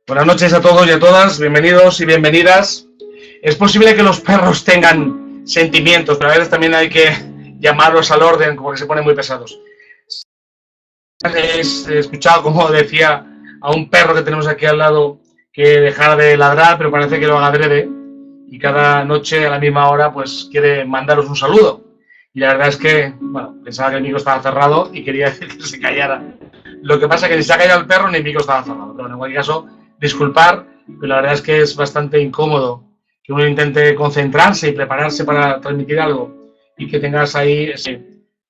Buenas noches a todos y a todas, bienvenidos y bienvenidas. Es posible que los perros tengan sentimientos, pero a veces también hay que llamarlos al orden porque se ponen muy pesados. He escuchado como decía a un perro que tenemos aquí al lado que dejara de ladrar, pero parece que lo haga adrede y cada noche a la misma hora pues quiere mandaros un saludo. Y la verdad es que, bueno, pensaba que el micro estaba cerrado y quería decir que se callara. Lo que pasa es que ni se ha callado el perro ni el micro estaba cerrado. Pero bueno, en cualquier caso, disculpar, pero la verdad es que es bastante incómodo que uno intente concentrarse y prepararse para transmitir algo y que tengas ahí ese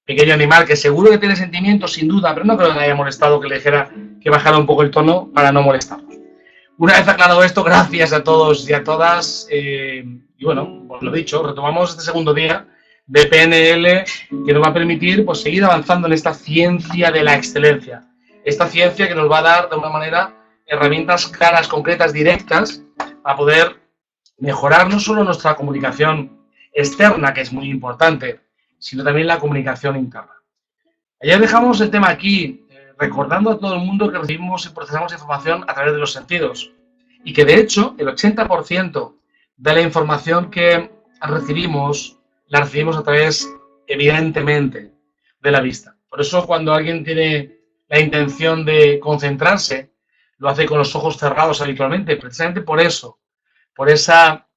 pequeño animal que seguro que tiene sentimientos, sin duda, pero no creo que le haya molestado que le dijera que bajara un poco el tono para no molestarnos. Una vez aclarado esto, gracias a todos y a todas. Y bueno, pues lo dicho, retomamos este segundo día de PNL que nos va a permitir pues, seguir avanzando en esta ciencia de la excelencia. Esta ciencia que nos va a dar, de alguna manera, herramientas claras, concretas, directas, para poder mejorar no solo nuestra comunicación externa, que es muy importante, sino también la comunicación interna. Ayer dejamos el tema aquí, recordando a todo el mundo que recibimos y procesamos información a través de los sentidos y que de hecho el 80% de la información que recibimos la recibimos a través, evidentemente, de la vista. Por eso cuando alguien tiene la intención de concentrarse, lo hace con los ojos cerrados habitualmente, precisamente por eso, por esa,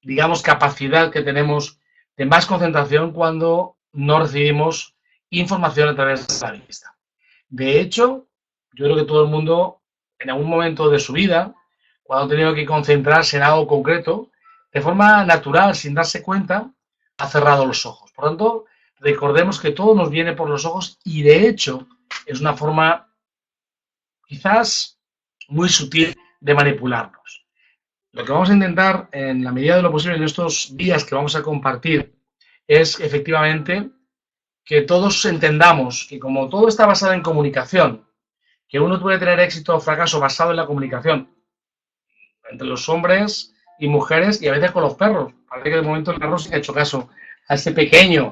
digamos, capacidad que tenemos de más concentración cuando no recibimos información a través de la vista. De hecho, yo creo que todo el mundo, en algún momento de su vida, cuando ha tenido que concentrarse en algo concreto, de forma natural, sin darse cuenta, ha cerrado los ojos. Por lo tanto, recordemos que todo nos viene por los ojos y, de hecho, es una forma quizás muy sutil de manipularnos. Lo que vamos a intentar, en la medida de lo posible, en estos días que vamos a compartir, es efectivamente que todos entendamos que como todo está basado en comunicación, que uno puede tener éxito o fracaso basado en la comunicación entre los hombres y mujeres y a veces con los perros. Parece que de momento el perro sí ha hecho caso a esa pequeña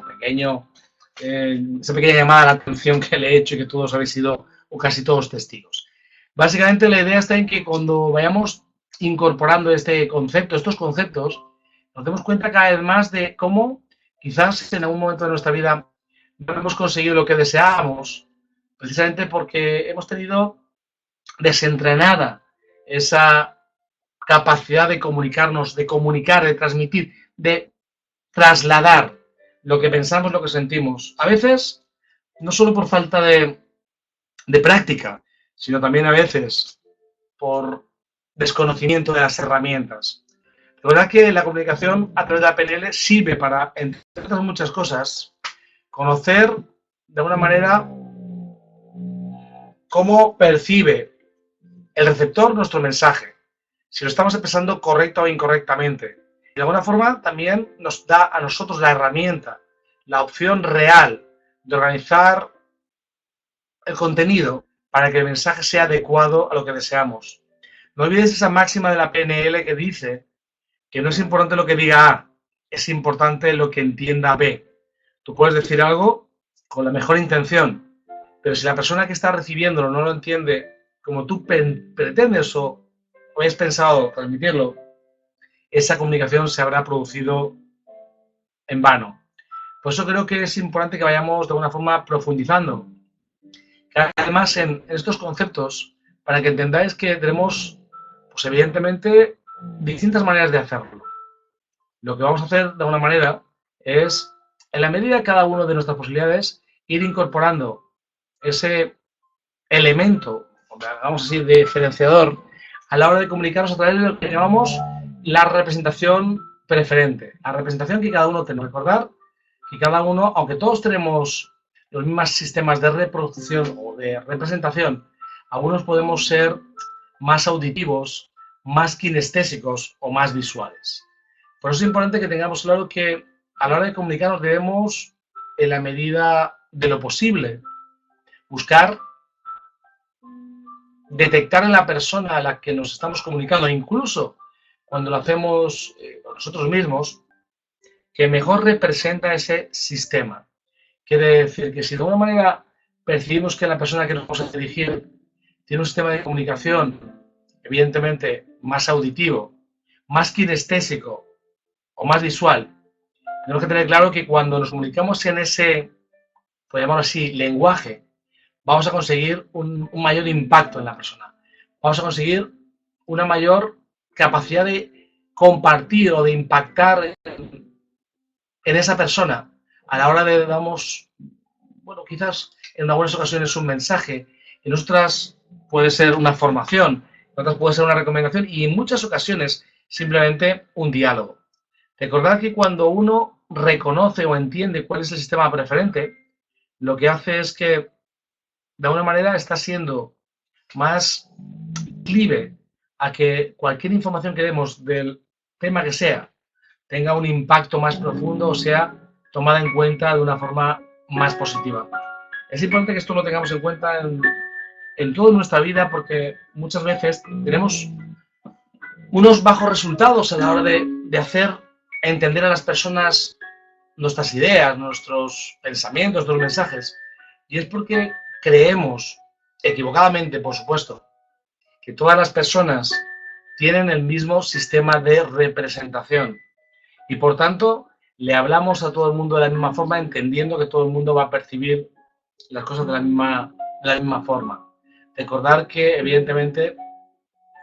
llamada a la atención que le he hecho y que todos habéis sido o casi todos testigos. Básicamente la idea está en que cuando vayamos incorporando estos conceptos, nos demos cuenta cada vez más de cómo quizás en algún momento de nuestra vida no hemos conseguido lo que deseábamos, precisamente porque hemos tenido desentrenada esa capacidad de comunicarnos, de comunicar, de transmitir, de trasladar lo que pensamos, lo que sentimos. A veces, no solo por falta de práctica, sino también a veces por desconocimiento de las herramientas. La verdad que la comunicación a través de la PNL sirve para, entre otras muchas cosas, conocer de alguna manera cómo percibe el receptor nuestro mensaje, si lo estamos expresando correcta o incorrectamente. Y de alguna forma también nos da a nosotros la herramienta, la opción real de organizar el contenido para que el mensaje sea adecuado a lo que deseamos. No olvides esa máxima de la PNL que dice que no es importante lo que diga A, es importante lo que entienda B. Tú puedes decir algo con la mejor intención, pero si la persona que está recibiéndolo no lo entiende como tú pretendes o hayas pensado transmitirlo, esa comunicación se habrá producido en vano. Por eso creo que es importante que vayamos de alguna forma profundizando cada vez más en estos conceptos para que entendáis que tenemos, pues evidentemente, distintas maneras de hacerlo. Lo que vamos a hacer de alguna manera es, en la medida de cada uno de nuestras posibilidades, ir incorporando ese elemento, vamos a decir, de diferenciador a la hora de comunicarnos a través de lo que llamamos la representación preferente, la representación que cada uno tiene. Recordar que cada uno, aunque todos tenemos los mismos sistemas de reproducción o de representación, algunos podemos ser más auditivos, más kinestésicos o más visuales. Por eso es importante que tengamos claro que a la hora de comunicarnos debemos, en la medida de lo posible, buscar detectar en la persona a la que nos estamos comunicando, incluso cuando lo hacemos nosotros mismos, que mejor representa ese sistema. Quiere decir que si de alguna manera percibimos que la persona que nos vamos a dirigir tiene un sistema de comunicación, evidentemente, más auditivo, más kinestésico o más visual. Tenemos que tener claro que cuando nos comunicamos en ese, por llamarlo así, lenguaje, vamos a conseguir un mayor impacto en la persona. Vamos a conseguir una mayor capacidad de compartir o de impactar en esa persona a la hora de damos, bueno, quizás en algunas ocasiones un mensaje, en otras puede ser una formación, en otras puede ser una recomendación y en muchas ocasiones simplemente un diálogo. Recordad que cuando uno reconoce o entiende cuál es el sistema preferente, lo que hace es que de alguna manera está siendo más clive a que cualquier información que demos del tema que sea tenga un impacto más profundo o sea tomada en cuenta de una forma más positiva. Es importante que esto lo tengamos en cuenta en toda nuestra vida porque muchas veces tenemos unos bajos resultados a la hora de hacer entender a las personas nuestras ideas, nuestros pensamientos, nuestros mensajes. Y es porque creemos, equivocadamente, por supuesto, que todas las personas tienen el mismo sistema de representación. Y por tanto, le hablamos a todo el mundo de la misma forma, entendiendo que todo el mundo va a percibir las cosas de la misma forma. Recordar que, evidentemente,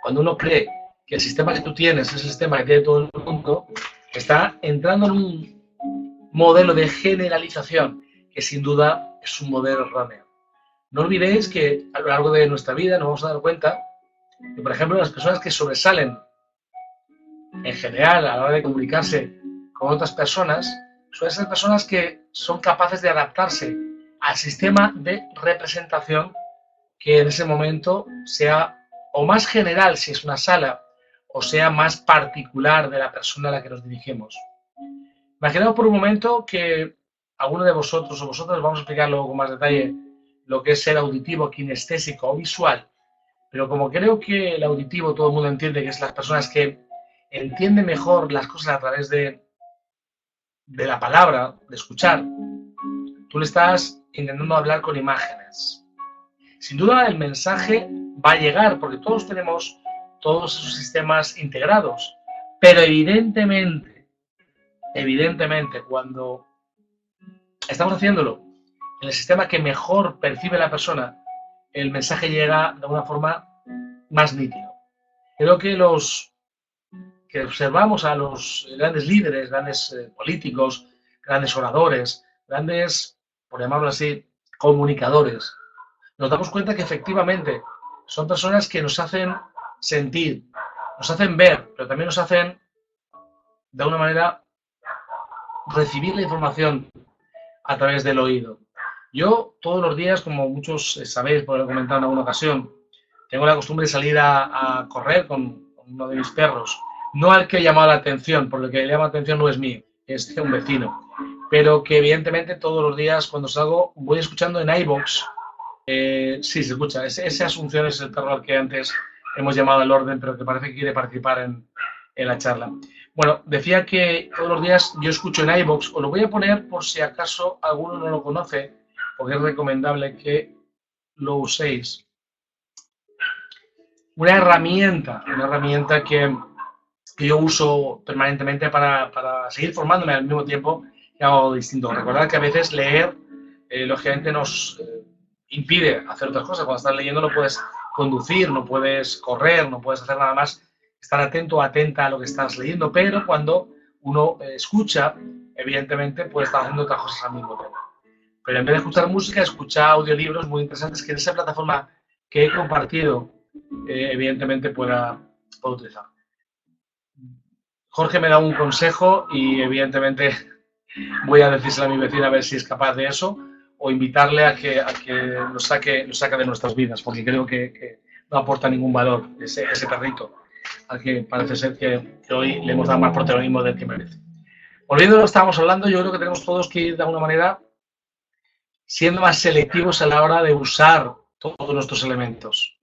cuando uno cree que el sistema que tú tienes es el sistema que tiene todo el mundo, está entrando en un modelo de generalización que sin duda es un modelo erróneo. No olvidéis que a lo largo de nuestra vida nos vamos a dar cuenta que, por ejemplo, las personas que sobresalen en general a la hora de comunicarse con otras personas suelen ser personas que son capaces de adaptarse al sistema de representación que en ese momento sea o más general si es una sala o sea más particular de la persona a la que nos dirigimos. Imaginemos por un momento que alguno de vosotros o vosotras, vamos a explicar luego con más detalle lo que es ser auditivo, kinestésico o visual, pero como creo que el auditivo todo el mundo entiende que es las personas que entienden mejor las cosas a través de la palabra, de escuchar, tú le estás intentando hablar con imágenes. Sin duda el mensaje va a llegar porque todos tenemos todos esos sistemas integrados, pero evidentemente, cuando estamos haciéndolo en el sistema que mejor percibe la persona, el mensaje llega de una forma más nítida. Creo que que observamos a los grandes líderes, grandes políticos, grandes oradores, grandes, por llamarlo así, comunicadores, nos damos cuenta que efectivamente son personas que nos hacen sentir, nos hacen ver, pero también nos hacen, de alguna manera, recibir la información a través del oído. Yo todos los días, como muchos sabéis, por haber comentado en alguna ocasión, tengo la costumbre de salir a correr con uno de mis perros. No al que llama la atención, porque el que llama la atención no es mío, es de un vecino. Pero que evidentemente todos los días cuando salgo voy escuchando en iVoox. Sí, se escucha. Ese Asunción es el perro al que antes hemos llamado al orden, pero que parece que quiere participar en la charla. Bueno, decía que todos los días yo escucho en iVoox, os lo voy a poner por si acaso alguno no lo conoce, porque es recomendable que lo uséis. Una herramienta que yo uso permanentemente para seguir formándome al mismo tiempo que hago algo distinto. Recordad que a veces leer, lógicamente, nos impide hacer otras cosas. Cuando estás leyendo no puedes conducir, no puedes correr, no puedes hacer nada más estar atento o atenta a lo que estás leyendo, pero cuando uno escucha, evidentemente puede estar haciendo otras cosas al mismo tiempo. Pero en vez de escuchar música, escucha audiolibros muy interesantes que en esa plataforma que he compartido, evidentemente pueda utilizar. Jorge me da un consejo y evidentemente voy a decírselo a mi vecina a ver si es capaz de eso o invitarle a que lo saque de nuestras vidas, porque creo que no aporta ningún valor ese perrito, al que parece ser que hoy le hemos dado más protagonismo del que merece. Volviendo a lo que estábamos hablando, yo creo que tenemos todos que ir de alguna manera siendo más selectivos a la hora de usar todos nuestros elementos.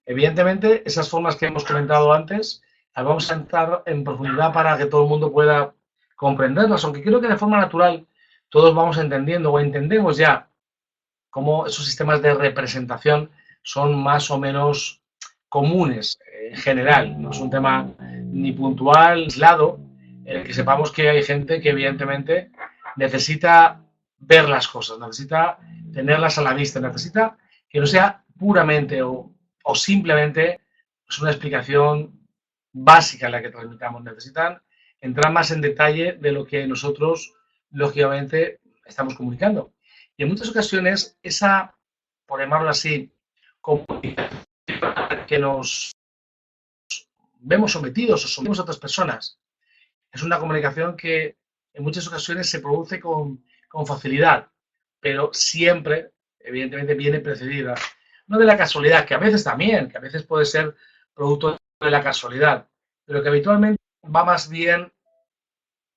Evidentemente, esas formas que hemos comentado antes, las vamos a entrar en profundidad para que todo el mundo pueda comprenderlas, aunque creo que de forma natural todos vamos entendiendo o entendemos ya cómo esos sistemas de representación son más o menos comunes en general. No es un tema ni puntual, aislado, en el que sepamos que hay gente que evidentemente necesita ver las cosas, necesita tenerlas a la vista, necesita que no sea puramente o simplemente es una explicación básica en la que transmitamos. Necesitan entrar más en detalle de lo que nosotros, lógicamente, estamos comunicando. Y en muchas ocasiones, esa, por llamarlo así, comunicación que nos vemos sometidos o sometemos a otras personas, es una comunicación que en muchas ocasiones se produce con facilidad, pero siempre, evidentemente, viene precedida, no de la casualidad, que a veces también, que a veces puede ser producto de la casualidad, pero que habitualmente va más bien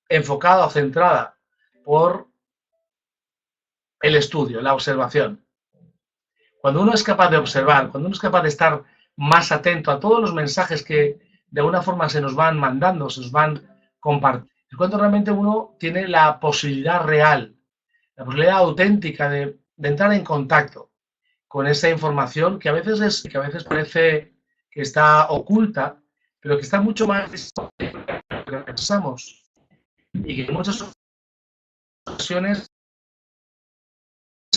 enfocada o centrada por el estudio, la observación. Cuando uno es capaz de observar, cuando uno es capaz de estar más atento a todos los mensajes que de alguna forma se nos van mandando, se nos van compartiendo, es cuando realmente uno tiene la posibilidad real, la posibilidad auténtica de entrar en contacto con esa información que a veces parece que está oculta, pero que está mucho más disponible de lo que pensamos y que en muchas ocasiones,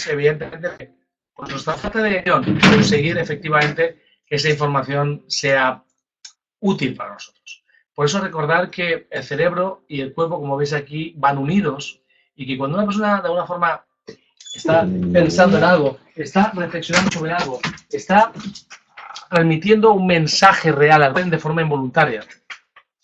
evidentemente, por nuestra falta de conseguir efectivamente que esa información sea útil para nosotros. Por eso recordar que el cerebro y el cuerpo, como veis aquí, van unidos y que cuando una persona de alguna forma está pensando en algo, está reflexionando sobre algo, está transmitiendo un mensaje real de forma involuntaria.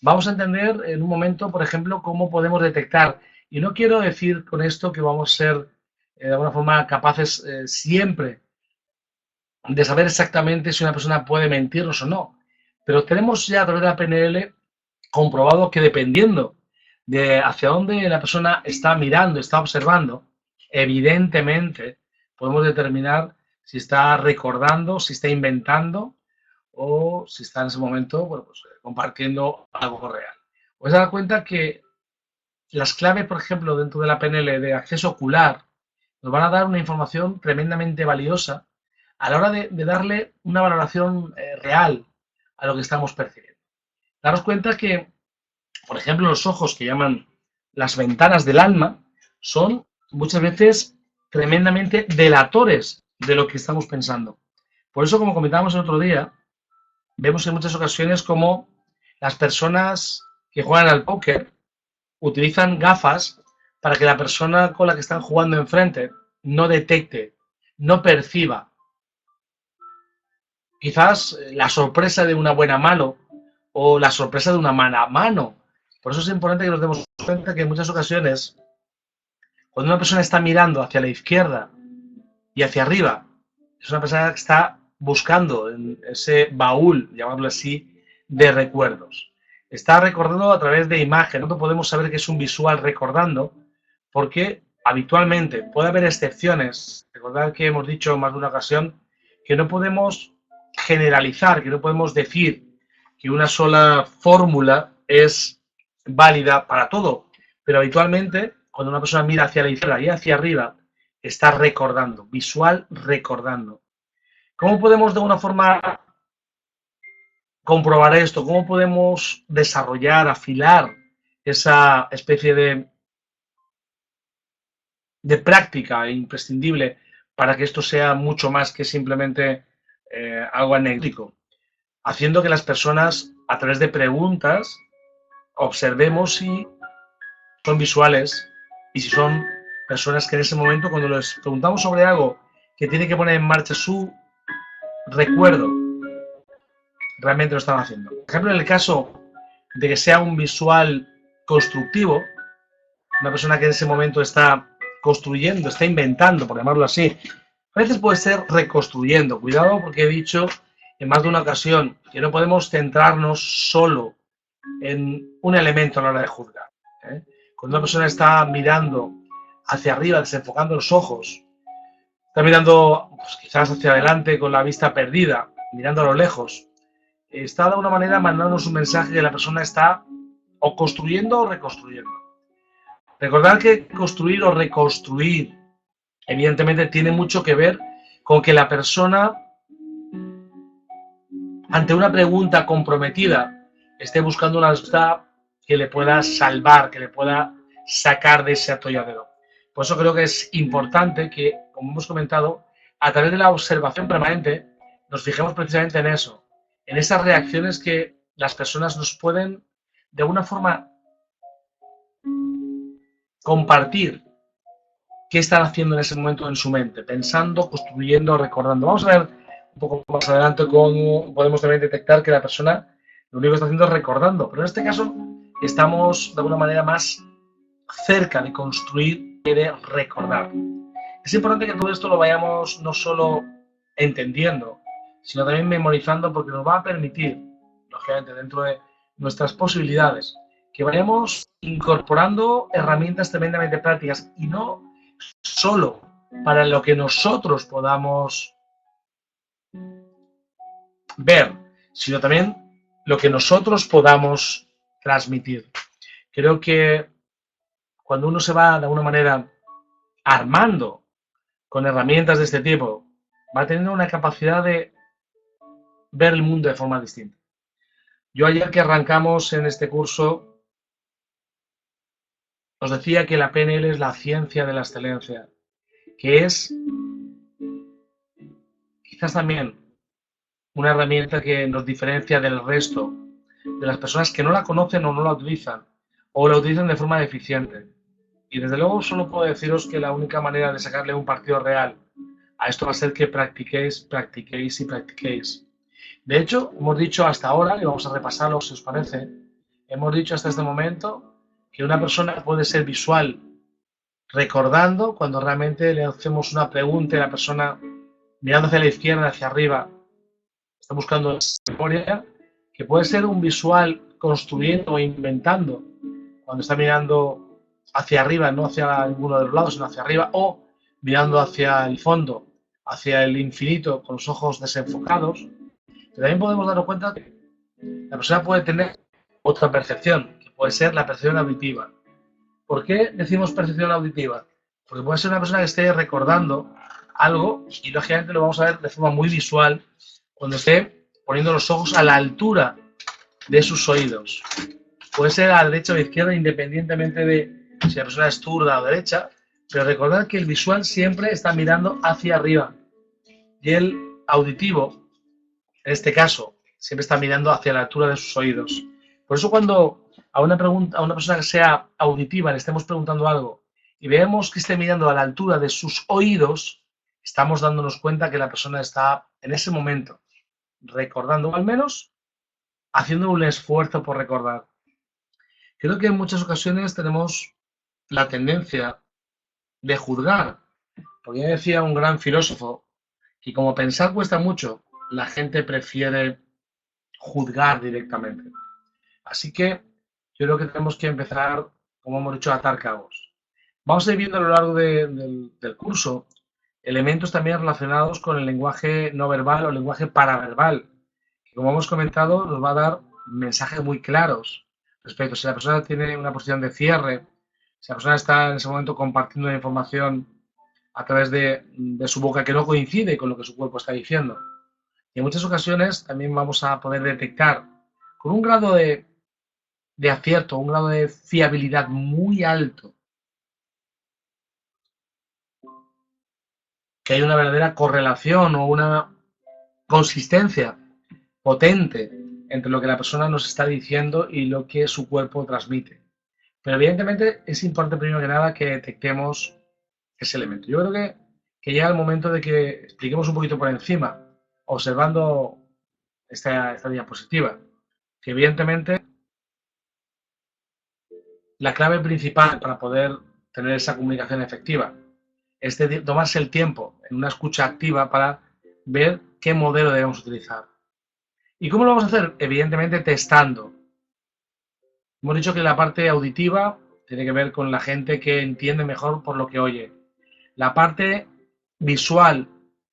Vamos a entender en un momento, por ejemplo, cómo podemos detectar. Y no quiero decir con esto que vamos a ser de alguna forma capaces siempre de saber exactamente si una persona puede mentirnos o no. Pero tenemos ya a través de la PNL comprobado que dependiendo de hacia dónde la persona está mirando, está observando, evidentemente podemos determinar si está recordando, si está inventando o si está en ese momento, bueno, pues, compartiendo algo real. Os dar cuenta que las claves, por ejemplo, dentro de la PNL de acceso ocular, nos van a dar una información tremendamente valiosa a la hora de darle una valoración real a lo que estamos percibiendo. Daros cuenta que, por ejemplo, los ojos, que llaman las ventanas del alma, son muchas veces tremendamente delatores de lo que estamos pensando. Por eso, como comentábamos el otro día, vemos en muchas ocasiones como las personas que juegan al póker utilizan gafas para que la persona con la que están jugando enfrente no detecte, no perciba quizás la sorpresa de una buena mano o la sorpresa de una mano a mano. Por eso es importante que nos demos cuenta que en muchas ocasiones, cuando una persona está mirando hacia la izquierda y hacia arriba, es una persona que está buscando en ese baúl, llamarlo así, de recuerdos. Está recordando a través de imagen. No podemos saber que es un visual recordando, porque habitualmente puede haber excepciones. Recordad que hemos dicho en más de una ocasión que no podemos generalizar, que no podemos decir que una sola fórmula es válida para todo, pero habitualmente cuando una persona mira hacia la izquierda y hacia arriba, está recordando, visual recordando. ¿Cómo podemos de alguna forma comprobar esto? ¿Cómo podemos desarrollar, afilar esa especie de práctica imprescindible para que esto sea mucho más que simplemente algo anecdótico? Haciendo que las personas, a través de preguntas, observemos si son visuales y si son personas que en ese momento, cuando les preguntamos sobre algo que tiene que poner en marcha su recuerdo, realmente lo están haciendo. Por ejemplo, en el caso de que sea un visual constructivo, una persona que en ese momento está construyendo, está inventando, por llamarlo así, a veces puede ser reconstruyendo. Cuidado, porque he dicho en más de una ocasión que no podemos centrarnos solo en un elemento a la hora de juzgar. Cuando una persona está mirando hacia arriba, desenfocando los ojos, está mirando pues, quizás hacia adelante con la vista perdida, mirando a lo lejos, está de alguna manera mandándonos un mensaje que la persona está o construyendo o reconstruyendo. Recordad que construir o reconstruir, evidentemente, tiene mucho que ver con que la persona ante una pregunta comprometida, esté buscando una respuesta que le pueda salvar, que le pueda sacar de ese atolladero. Por eso creo que es importante que, como hemos comentado, a través de la observación permanente, nos fijemos precisamente en eso, en esas reacciones que las personas nos pueden, de alguna forma, compartir qué están haciendo en ese momento en su mente, pensando, construyendo, recordando. Vamos a ver un poco más adelante cómo podemos también detectar que la persona lo único que está haciendo es recordando, pero en este caso estamos de alguna manera más cerca de construir y de recordar. Es importante que todo esto lo vayamos no solo entendiendo, sino también memorizando, porque nos va a permitir, lógicamente, dentro de nuestras posibilidades, que vayamos incorporando herramientas tremendamente prácticas y no solo para lo que nosotros podamos ver, sino también lo que nosotros podamos transmitir. Creo que cuando uno se va de alguna manera armando con herramientas de este tipo, va teniendo una capacidad de ver el mundo de forma distinta. Yo ayer que arrancamos en este curso, os decía que la PNL es la ciencia de la excelencia, que es quizás también una herramienta que nos diferencia del resto de las personas que no la conocen o no la utilizan, o la utilizan de forma deficiente. Y desde luego solo puedo deciros que la única manera de sacarle un partido real a esto va a ser que practiquéis, practiquéis y practiquéis. De hecho, hemos dicho hasta ahora, y vamos a repasarlo si os parece, hemos dicho hasta este momento que una persona puede ser visual recordando cuando realmente le hacemos una pregunta y la persona mirando hacia la izquierda, hacia arriba, está buscando memoria, que puede ser un visual construyendo o inventando cuando está mirando hacia arriba, no hacia ninguno de los lados, sino hacia arriba, o mirando hacia el fondo, hacia el infinito con los ojos desenfocados. Pero también podemos darnos cuenta que la persona puede tener otra percepción, que puede ser la percepción auditiva. ¿Por qué decimos percepción auditiva? Porque puede ser una persona que esté recordando algo y lógicamente lo vamos a ver de forma muy visual cuando esté poniendo los ojos a la altura de sus oídos. Puede ser a la derecha o a la izquierda independientemente de si la persona es zurda o derecha, pero recordad que el visual siempre está mirando hacia arriba y el auditivo, en este caso, siempre está mirando hacia la altura de sus oídos. Por eso cuando a una persona que sea auditiva le estemos preguntando algo y veamos que esté mirando a la altura de sus oídos, estamos dándonos cuenta que la persona está en ese momento recordando, o al menos haciendo un esfuerzo por recordar. Creo que en muchas ocasiones tenemos la tendencia de juzgar, porque ya decía un gran filósofo que como pensar cuesta mucho, la gente prefiere juzgar directamente. Así que yo creo que tenemos que empezar, como hemos dicho, a atar cabos. Vamos a ir viendo a lo largo del curso elementos también relacionados con el lenguaje no verbal o lenguaje paraverbal, que como hemos comentado nos va a dar mensajes muy claros respecto a si la persona tiene una posición de cierre, si la persona está en ese momento compartiendo una información a través de su boca que no coincide con lo que su cuerpo está diciendo. Y en muchas ocasiones también vamos a poder detectar con un grado de acierto, un grado de fiabilidad muy alto, que hay una verdadera correlación o una consistencia potente entre lo que la persona nos está diciendo y lo que su cuerpo transmite. Pero evidentemente es importante primero que nada que detectemos ese elemento. Yo creo que llega el momento de que expliquemos un poquito por encima, observando esta diapositiva, que evidentemente la clave principal para poder tener esa comunicación efectiva es tomarse el tiempo en una escucha activa para ver qué modelo debemos utilizar. ¿Y cómo lo vamos a hacer? Evidentemente testando. Hemos dicho que la parte auditiva tiene que ver con la gente que entiende mejor por lo que oye. La parte visual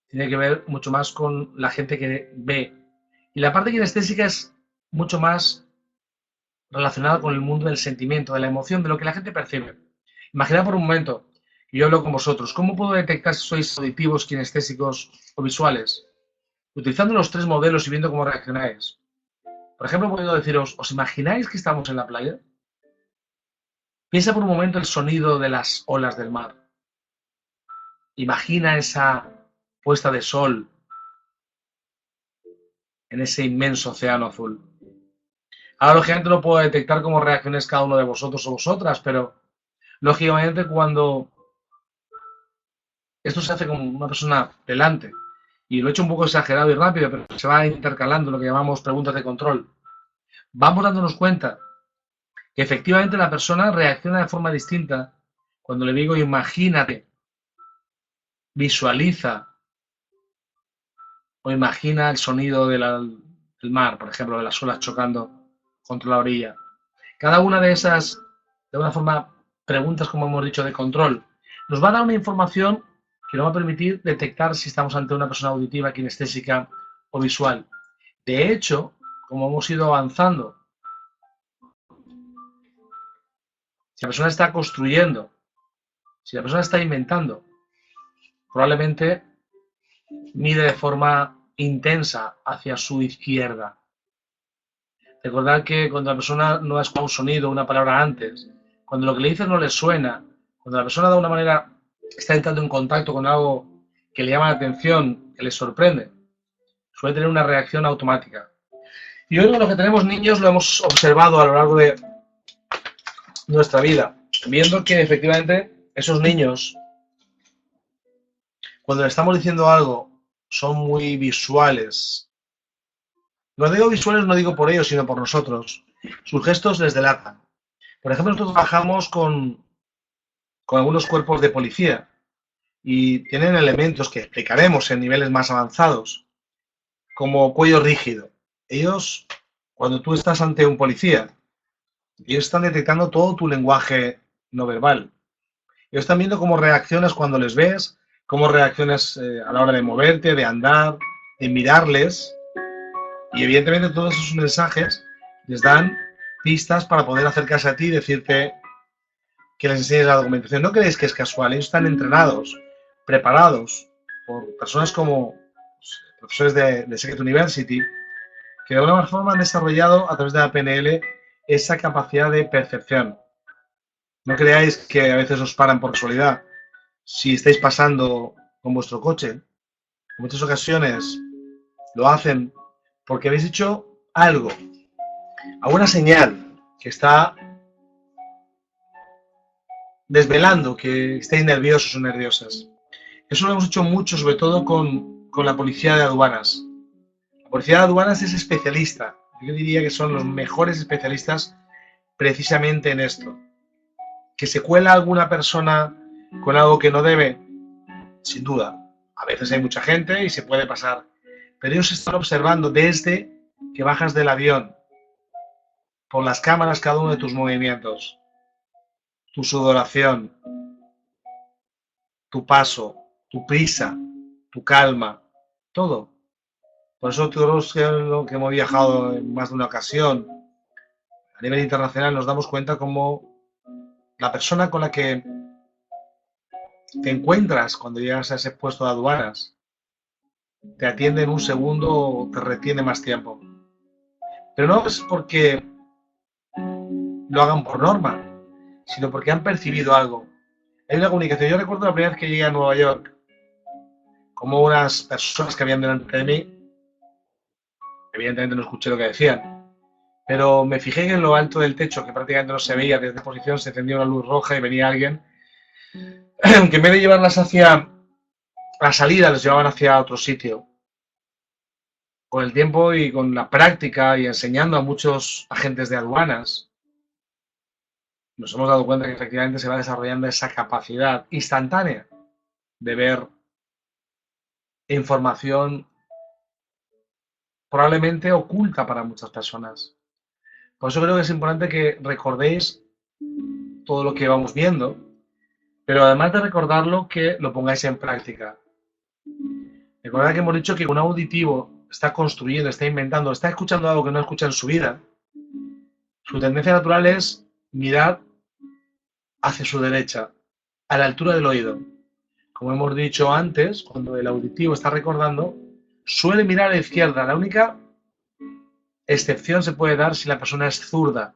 tiene que ver mucho más con la gente que ve. Y la parte kinestésica es mucho más relacionada con el mundo del sentimiento, de la emoción, de lo que la gente percibe. Imaginad por un momento que yo hablo con vosotros. ¿Cómo puedo detectar si sois auditivos, kinestésicos o visuales? Utilizando los tres modelos y viendo cómo reaccionáis. Por ejemplo, puedo deciros, ¿os imagináis que estamos en la playa? Piensa por un momento el sonido de las olas del mar. Imagina esa puesta de sol en ese inmenso océano azul. Ahora, lógicamente, no puedo detectar cómo reaccionáis cada uno de vosotros o vosotras, pero lógicamente cuando esto se hace con una persona delante, y lo he hecho un poco exagerado y rápido, pero se va intercalando lo que llamamos preguntas de control, vamos dándonos cuenta que efectivamente la persona reacciona de forma distinta cuando le digo imagínate, visualiza o imagina el sonido del mar, por ejemplo, de las olas chocando contra la orilla. Cada una de esas, de una forma, preguntas, como hemos dicho, de control, nos va a dar una información que nos va a permitir detectar si estamos ante una persona auditiva, kinestésica o visual. De hecho, como hemos ido avanzando, si la persona está construyendo, si la persona está inventando, probablemente mide de forma intensa hacia su izquierda. Recordad que cuando la persona no ha escuchado un sonido, una palabra antes, cuando lo que le dices no le suena, cuando la persona de una manera está entrando en contacto con algo que le llama la atención, que le sorprende, suele tener una reacción automática. Y hoy con lo que tenemos niños lo hemos observado a lo largo de nuestra vida, viendo que efectivamente esos niños, cuando le estamos diciendo algo, son muy visuales. Cuando digo visuales no digo por ellos, sino por nosotros. Sus gestos les delatan. Por ejemplo, nosotros trabajamos con algunos cuerpos de policía y tienen elementos que explicaremos en niveles más avanzados, como cuello rígido. Ellos, cuando tú estás ante un policía, ellos están detectando todo tu lenguaje no verbal. Ellos están viendo cómo reaccionas cuando les ves, cómo reaccionas a la hora de moverte, de andar, de mirarles. Y evidentemente todos esos mensajes les dan pistas para poder acercarse a ti y decirte que les enseñes la documentación. No creéis que es casual, ellos están entrenados, preparados por personas como profesores de Secret University, que de alguna forma han desarrollado a través de la PNL esa capacidad de percepción. No creáis que a veces os paran por casualidad. Si estáis pasando con vuestro coche, en muchas ocasiones lo hacen porque habéis hecho algo, alguna señal que está desvelando que estéis nerviosos o nerviosas. Eso lo hemos hecho mucho, sobre todo con la policía de aduanas. La policía de aduanas es especialista. Yo diría que son los mejores especialistas precisamente en esto. ¿Que se cuela alguna persona con algo que no debe? Sin duda. A veces hay mucha gente y se puede pasar. Pero ellos están observando desde que bajas del avión, por las cámaras, cada uno de tus movimientos, tu sudoración, tu paso, tu prisa, tu calma, todo. Por eso todos que hemos viajado en más de una ocasión a nivel internacional nos damos cuenta cómo la persona con la que te encuentras cuando llegas a ese puesto de aduanas te atiende en un segundo o te retiene más tiempo. Pero no es porque lo hagan por norma, sino porque han percibido algo. Hay una comunicación. Yo recuerdo la primera vez que llegué a Nueva York, como unas personas que habían delante de mí, evidentemente no escuché lo que decían, pero me fijé en lo alto del techo, que prácticamente no se veía desde posición, se encendía una luz roja y venía alguien que en vez de llevarlas hacia la salida, les llevaban hacia otro sitio. Con el tiempo y con la práctica y enseñando a muchos agentes de aduanas, nos hemos dado cuenta que efectivamente se va desarrollando esa capacidad instantánea de ver información probablemente oculta para muchas personas. Por eso creo que es importante que recordéis todo lo que vamos viendo, pero además de recordarlo, que lo pongáis en práctica. Recordad que hemos dicho que un auditivo está construyendo, está inventando, está escuchando algo que no escucha en su vida. Su tendencia natural es mirar hacia su derecha, a la altura del oído. Como hemos dicho antes, cuando el auditivo está recordando, suele mirar a la izquierda. La única excepción se puede dar si la persona es zurda.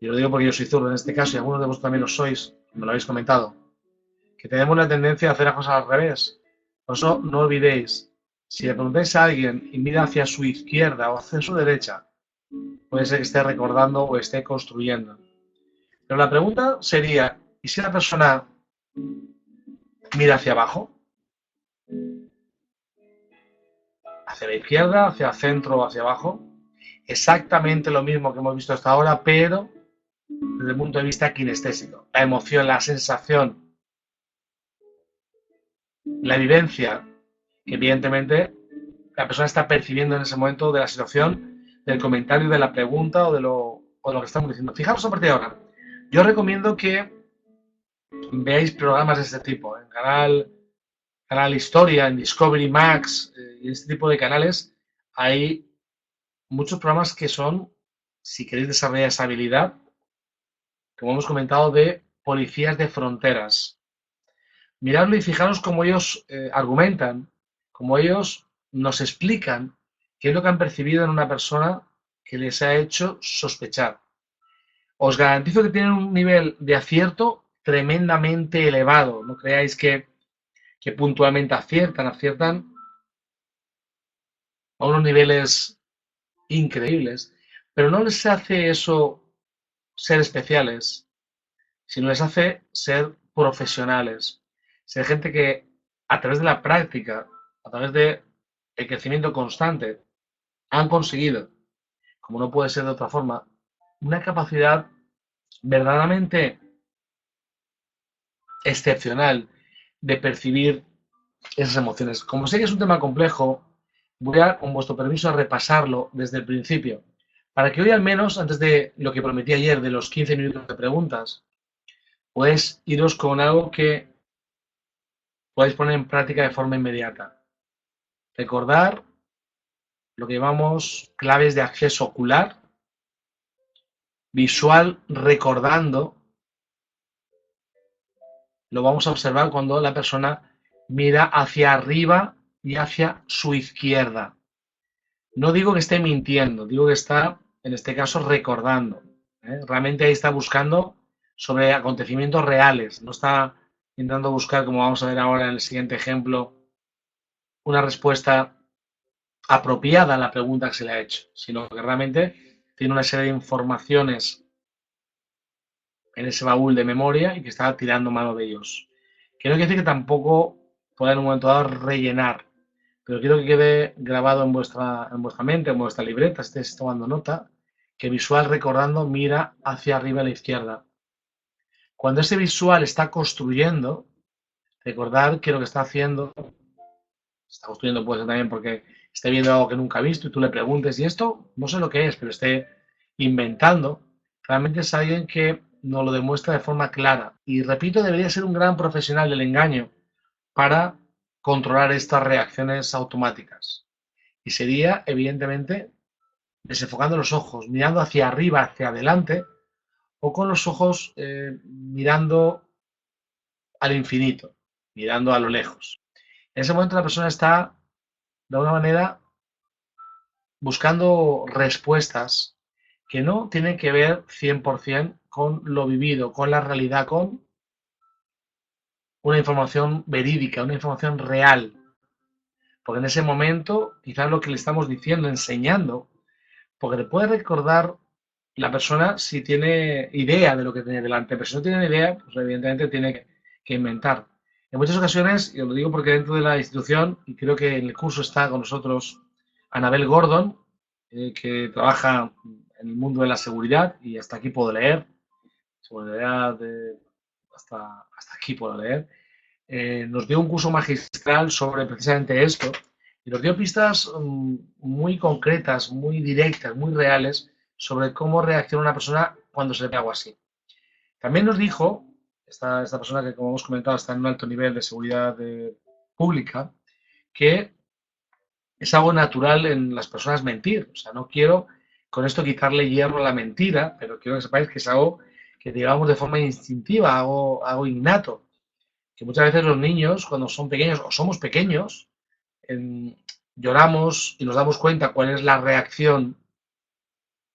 Y lo digo porque yo soy zurdo en este caso y algunos de vosotros también lo sois, me lo habéis comentado, que tenemos la tendencia a hacer las cosas al revés. Por eso no olvidéis, si le preguntáis a alguien y mira hacia su izquierda o hacia su derecha, puede ser que esté recordando o esté construyendo. Pero la pregunta sería, ¿y si la persona mira hacia abajo? Hacia la izquierda, hacia el centro o hacia abajo. Exactamente lo mismo que hemos visto hasta ahora, pero desde el punto de vista kinestésico. La emoción, la sensación, la vivencia que evidentemente la persona está percibiendo en ese momento de la situación, del comentario, de la pregunta o de lo que estamos diciendo. Fijaros a partir de ahora. Yo recomiendo que veáis programas de este tipo. En Canal Historia, en Discovery Max y este tipo de canales hay muchos programas que son, si queréis desarrollar esa habilidad, como hemos comentado, de policías de fronteras. Miradlo y fijaros cómo ellos argumentan, cómo ellos nos explican qué es lo que han percibido en una persona que les ha hecho sospechar. Os garantizo que tienen un nivel de acierto tremendamente elevado. No creáis que puntualmente aciertan a unos niveles increíbles, pero no les hace eso ser especiales, sino les hace ser profesionales, ser gente que a través de la práctica, a través del crecimiento constante, han conseguido, como no puede ser de otra forma, una capacidad verdaderamente excepcional de percibir esas emociones. Como sé que es un tema complejo, voy a, con vuestro permiso, a repasarlo desde el principio, para que hoy al menos, antes de lo que prometí ayer, de los 15 minutos de preguntas, pues iros con algo que podáis poner en práctica de forma inmediata. Recordar lo que llamamos claves de acceso ocular, visual recordando, lo vamos a observar cuando la persona mira hacia arriba y hacia su izquierda. No digo que esté mintiendo, digo que está, en este caso, recordando. Realmente ahí está buscando sobre acontecimientos reales, no está intentando buscar, como vamos a ver ahora en el siguiente ejemplo, una respuesta apropiada a la pregunta que se le ha hecho, sino que realmente tiene una serie de informaciones en ese baúl de memoria y que está tirando mano de ellos. Que no quiere decir que tampoco pueda en un momento dado rellenar, pero quiero que quede grabado en vuestra mente, en vuestra libreta, estéis tomando nota, que visual recordando mira hacia arriba a la izquierda. Cuando ese visual está construyendo, recordar que lo que está haciendo, está construyendo puede ser también porque esté viendo algo que nunca ha visto y tú le preguntes, y esto no sé lo que es, pero esté inventando, realmente es alguien que nos lo demuestra de forma clara. Y repito, debería ser un gran profesional del engaño para controlar estas reacciones automáticas. Y sería, evidentemente, desenfocando los ojos, mirando hacia arriba, hacia adelante, o con los ojos mirando al infinito, mirando a lo lejos. En ese momento la persona está, de alguna manera, buscando respuestas que no tienen que ver 100% con lo vivido, con la realidad, con una información verídica, una información real. Porque en ese momento, quizás lo que le estamos diciendo, enseñando, porque le puede recordar la persona si tiene idea de lo que tiene delante, pero si no tiene idea, pues evidentemente tiene que inventar. En muchas ocasiones, y os lo digo porque dentro de la institución, y creo que en el curso está con nosotros Anabel Gordon, que trabaja en el mundo de la seguridad, y hasta aquí puedo leer, seguridad hasta aquí puedo leer, nos dio un curso magistral sobre precisamente esto, y nos dio pistas muy concretas, muy directas, muy reales, sobre cómo reacciona una persona cuando se le ve algo así. También nos dijo, esta persona que como hemos comentado está en un alto nivel de seguridad pública, que es algo natural en las personas mentir. O sea, no quiero con esto quitarle hierro a la mentira, pero quiero que sepáis que es algo que digamos de forma instintiva, algo innato. Que muchas veces los niños, cuando son pequeños o somos pequeños, lloramos y nos damos cuenta cuál es la reacción.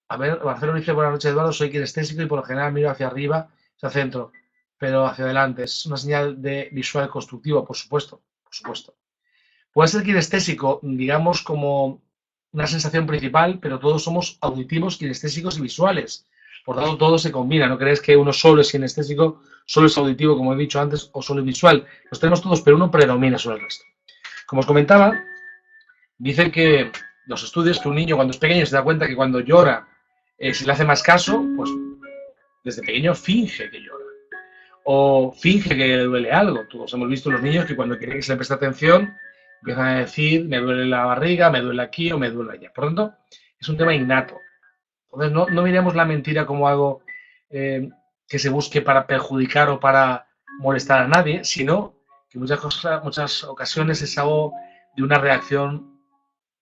A ver, Marcelo dice, buenas noches, Eduardo, soy kinestésico y por lo general miro hacia arriba, hacia centro, pero hacia adelante. Es una señal de visual constructivo, por supuesto, por supuesto. Puede ser kinestésico, digamos, como una sensación principal, pero todos somos auditivos, kinestésicos y visuales. Por tanto, todo se combina. No crees que uno solo es kinestésico, solo es auditivo, como he dicho antes, o solo es visual. Los tenemos todos, pero uno predomina sobre el resto. Como os comentaba, dicen que los estudios que un niño cuando es pequeño se da cuenta que cuando llora, si le hace más caso, pues desde pequeño finge que llora. O finge que le duele algo. Todos hemos visto los niños que cuando quieren que se le preste atención, empiezan a decir, me duele la barriga, me duele aquí o me duele allá. Por lo tanto, es un tema innato. Entonces, no miremos la mentira como algo que se busque para perjudicar o para molestar a nadie, sino que muchas ocasiones es algo de una reacción.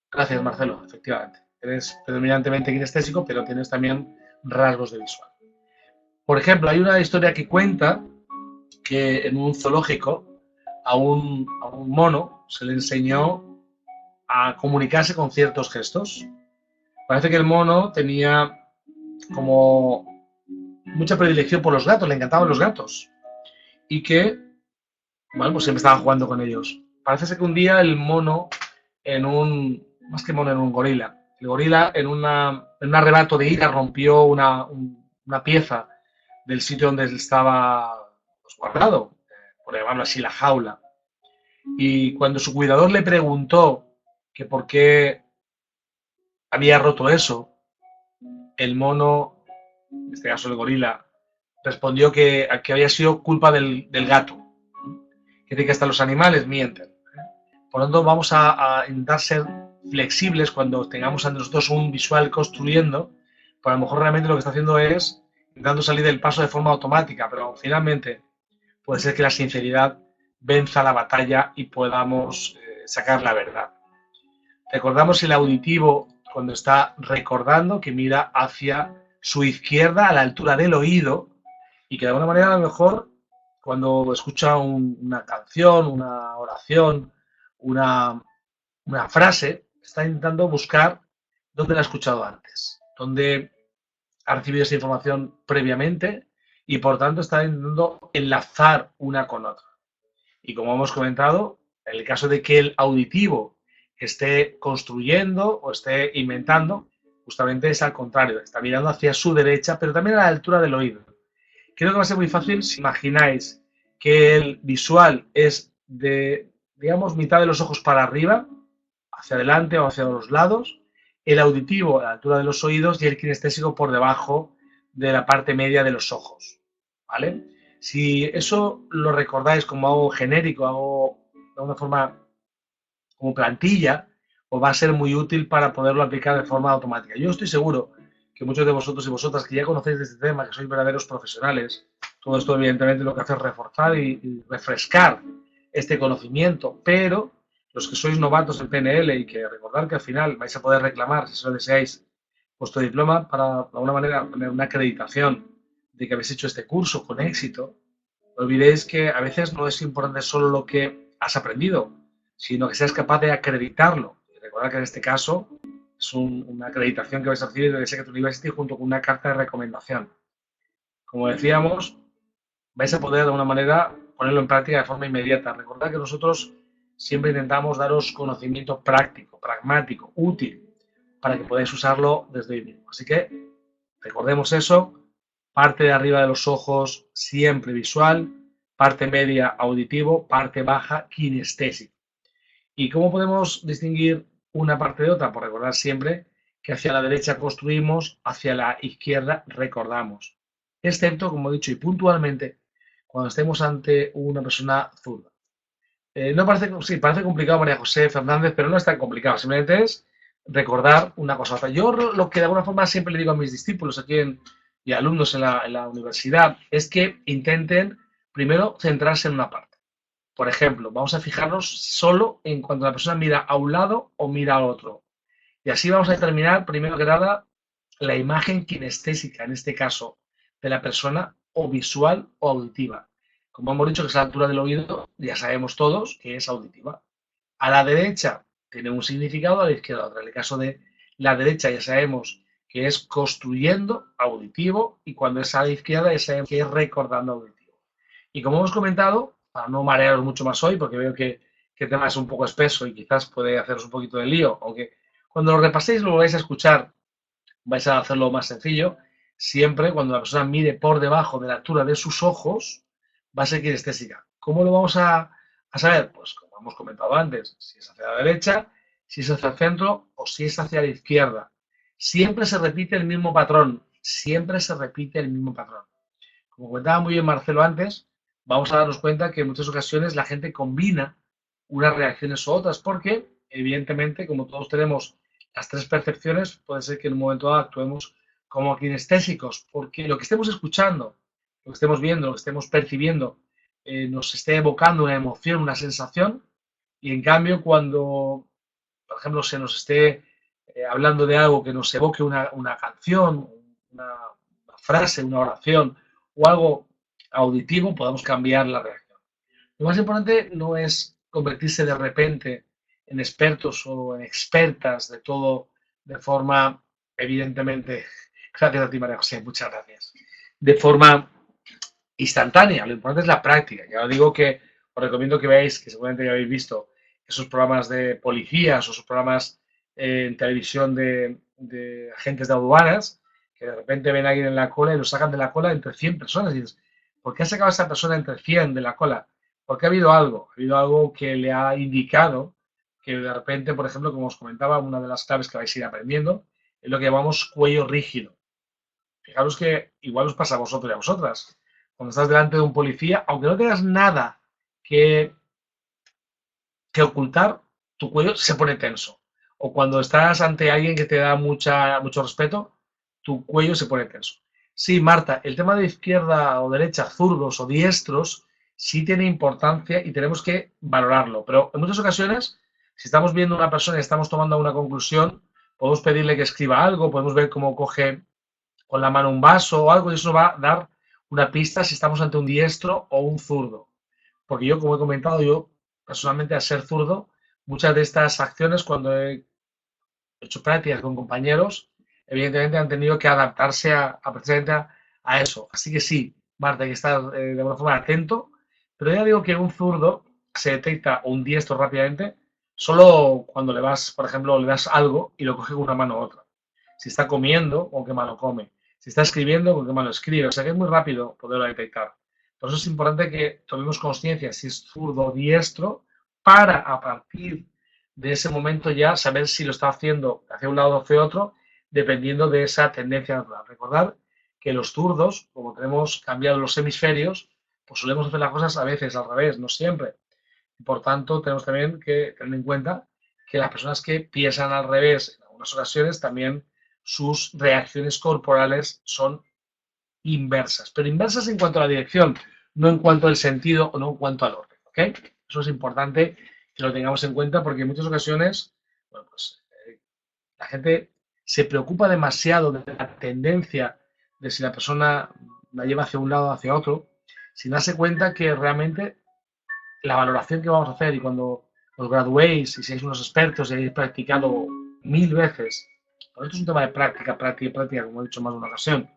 Gracias, Marcelo, efectivamente. Eres predominantemente kinestésico, pero tienes también rasgos de visual. Por ejemplo, hay una historia que cuenta que en un zoológico a un mono se le enseñó a comunicarse con ciertos gestos. Parece que el mono tenía como mucha predilección por los gatos, le encantaban los gatos. Y que, bueno, pues siempre estaba jugando con ellos. Parece ser que un día el mono, más que mono, en un gorila, el gorila en un arrebato de ira rompió una pieza del sitio donde él estaba pues, guardado, por llamarlo así, la jaula. Y cuando su cuidador le preguntó que por qué había roto eso, el mono, en este caso el gorila, respondió que había sido culpa del gato. Que dice que hasta los animales mienten. Por lo tanto, vamos a intentar ser flexibles cuando tengamos ante nosotros un visual construyendo, pues a lo mejor realmente lo que está haciendo es intentando salir del paso de forma automática, pero finalmente puede ser que la sinceridad venza la batalla y podamos sacar la verdad. Recordamos el auditivo cuando está recordando que mira hacia su izquierda a la altura del oído y que de alguna manera a lo mejor cuando escucha una canción, una oración, una, una frase, está intentando buscar dónde la ha escuchado antes, dónde ha recibido esa información previamente y por tanto está intentando enlazar una con otra. Y como hemos comentado, en el caso de que el auditivo esté construyendo o esté inventando, justamente es al contrario, está mirando hacia su derecha, pero también a la altura del oído. Creo que va a ser muy fácil si imagináis que el visual es de, digamos, mitad de los ojos para arriba, hacia adelante o hacia los lados, el auditivo a la altura de los oídos y el kinestésico por debajo de la parte media de los ojos. ¿Vale? Si eso lo recordáis como algo genérico, algo de una forma como plantilla, os va a ser muy útil para poderlo aplicar de forma automática. Yo estoy seguro que muchos de vosotros y vosotras que ya conocéis de este tema, que sois verdaderos profesionales, todo esto evidentemente lo que hace es reforzar y refrescar este conocimiento, pero los que sois novatos en PNL y que recordar que al final vais a poder reclamar, si lo deseáis, vuestro diploma para, de alguna manera, tener una acreditación de que habéis hecho este curso con éxito, no olvidéis que a veces no es importante solo lo que has aprendido, sino que seas capaz de acreditarlo. Y recordad que en este caso es una acreditación que vais a recibir de Secret University junto con una carta de recomendación. Como decíamos, vais a poder de alguna manera ponerlo en práctica de forma inmediata. Recordad que nosotros siempre intentamos daros conocimiento práctico, pragmático, útil, para que podáis usarlo desde hoy mismo. Así que recordemos eso, parte de arriba de los ojos siempre visual, parte media auditivo, parte baja kinestésico. ¿Y cómo podemos distinguir una parte de otra? Por recordar siempre que hacia la derecha construimos, hacia la izquierda recordamos. Excepto, como he dicho, y puntualmente, cuando estemos ante una persona zurda. No parece, sí, parece complicado, María José Fernández, pero no es tan complicado. Simplemente es recordar una cosa u otra. Yo lo que de alguna forma siempre le digo a mis discípulos aquí y alumnos en la universidad es que intenten primero centrarse en una parte. Por ejemplo, vamos a fijarnos solo en cuando la persona mira a un lado o mira al otro. Y así vamos a determinar, primero que nada, la imagen kinestésica, en este caso, de la persona o visual o auditiva. Como hemos dicho que es a la altura del oído, ya sabemos todos que es auditiva. A la derecha, tiene un significado, a la izquierda otro. En el caso de la derecha ya sabemos que es construyendo auditivo y cuando es a la izquierda ya sabemos que es recordando auditivo. Y como hemos comentado, para no marearos mucho más hoy, porque veo que el tema es un poco espeso y quizás puede haceros un poquito de lío, aunque cuando lo repaséis lo vais a escuchar, vais a hacerlo más sencillo. Siempre cuando la persona mire por debajo de la altura de sus ojos, va a ser kinestésica. ¿Cómo lo vamos a saber? Pues como hemos comentado antes, si es hacia la derecha, si es hacia el centro o si es hacia la izquierda. Siempre se repite el mismo patrón, siempre se repite el mismo patrón. Como comentaba muy bien Marcelo antes, vamos a darnos cuenta que en muchas ocasiones la gente combina unas reacciones u otras porque, evidentemente, como todos tenemos las tres percepciones, puede ser que en un momento dado actuemos como kinestésicos, porque lo que estemos escuchando, lo que estemos viendo, lo que estemos percibiendo, nos esté evocando una emoción, una sensación, y en cambio cuando, por ejemplo, se nos esté hablando de algo que nos evoque una canción, una frase, una oración o algo auditivo, podamos cambiar la reacción. Lo más importante no es convertirse de repente en expertos o en expertas de todo de forma, evidentemente, gracias a ti, María José, muchas gracias, de forma instantánea. Lo importante es la práctica. Ya os digo que os recomiendo que veáis, que seguramente ya habéis visto, esos programas de policías o esos programas en televisión de agentes de aduanas, que de repente ven a alguien en la cola y lo sacan de la cola entre 100 personas. Y dices, ¿por qué ha sacado a esa persona entre 100 de la cola? Porque ha habido algo que le ha indicado que de repente, por ejemplo, como os comentaba, una de las claves que vais a ir aprendiendo es lo que llamamos cuello rígido. Fijaros que igual os pasa a vosotros y a vosotras. Cuando estás delante de un policía, aunque no tengas nada que, que ocultar, tu cuello se pone tenso. O cuando estás ante alguien que te da mucho respeto, tu cuello se pone tenso. Sí, Marta, el tema de izquierda o derecha, zurdos o diestros, sí tiene importancia y tenemos que valorarlo. Pero en muchas ocasiones, si estamos viendo a una persona y estamos tomando una conclusión, podemos pedirle que escriba algo, podemos ver cómo coge con la mano un vaso o algo, y eso va a dar una pista si estamos ante un diestro o un zurdo. Porque yo, como he comentado, yo personalmente al ser zurdo, muchas de estas acciones cuando he hecho prácticas con compañeros, evidentemente han tenido que adaptarse precisamente a eso. Así que sí, Marta, hay que estar de alguna forma atento, pero ya digo que un zurdo se detecta o un diestro rápidamente solo cuando le vas, por ejemplo, le das algo y lo coge con una mano u otra. Si está comiendo, con qué mano come. Si está escribiendo, con qué mano escribe. O sea que es muy rápido poderlo detectar. Por eso es importante que tomemos conciencia si es zurdo o diestro para a partir de ese momento ya saber si lo está haciendo hacia un lado o hacia otro, dependiendo de esa tendencia natural. Recordar que los zurdos, como tenemos cambiado los hemisferios, pues solemos hacer las cosas a veces al revés, no siempre. Y por tanto, tenemos también que tener en cuenta que las personas que piensan al revés en algunas ocasiones también sus reacciones corporales son inversas, pero inversas en cuanto a la dirección, no en cuanto al sentido o no en cuanto al orden. ¿Okay? Eso es importante que lo tengamos en cuenta porque en muchas ocasiones bueno, pues, la gente se preocupa demasiado de la tendencia de si la persona la lleva hacia un lado o hacia otro, sin darse cuenta que realmente la valoración que vamos a hacer y cuando os graduéis y seáis unos expertos y hayáis practicado 1000 veces, porque esto es un tema de práctica, como he dicho más de una ocasión,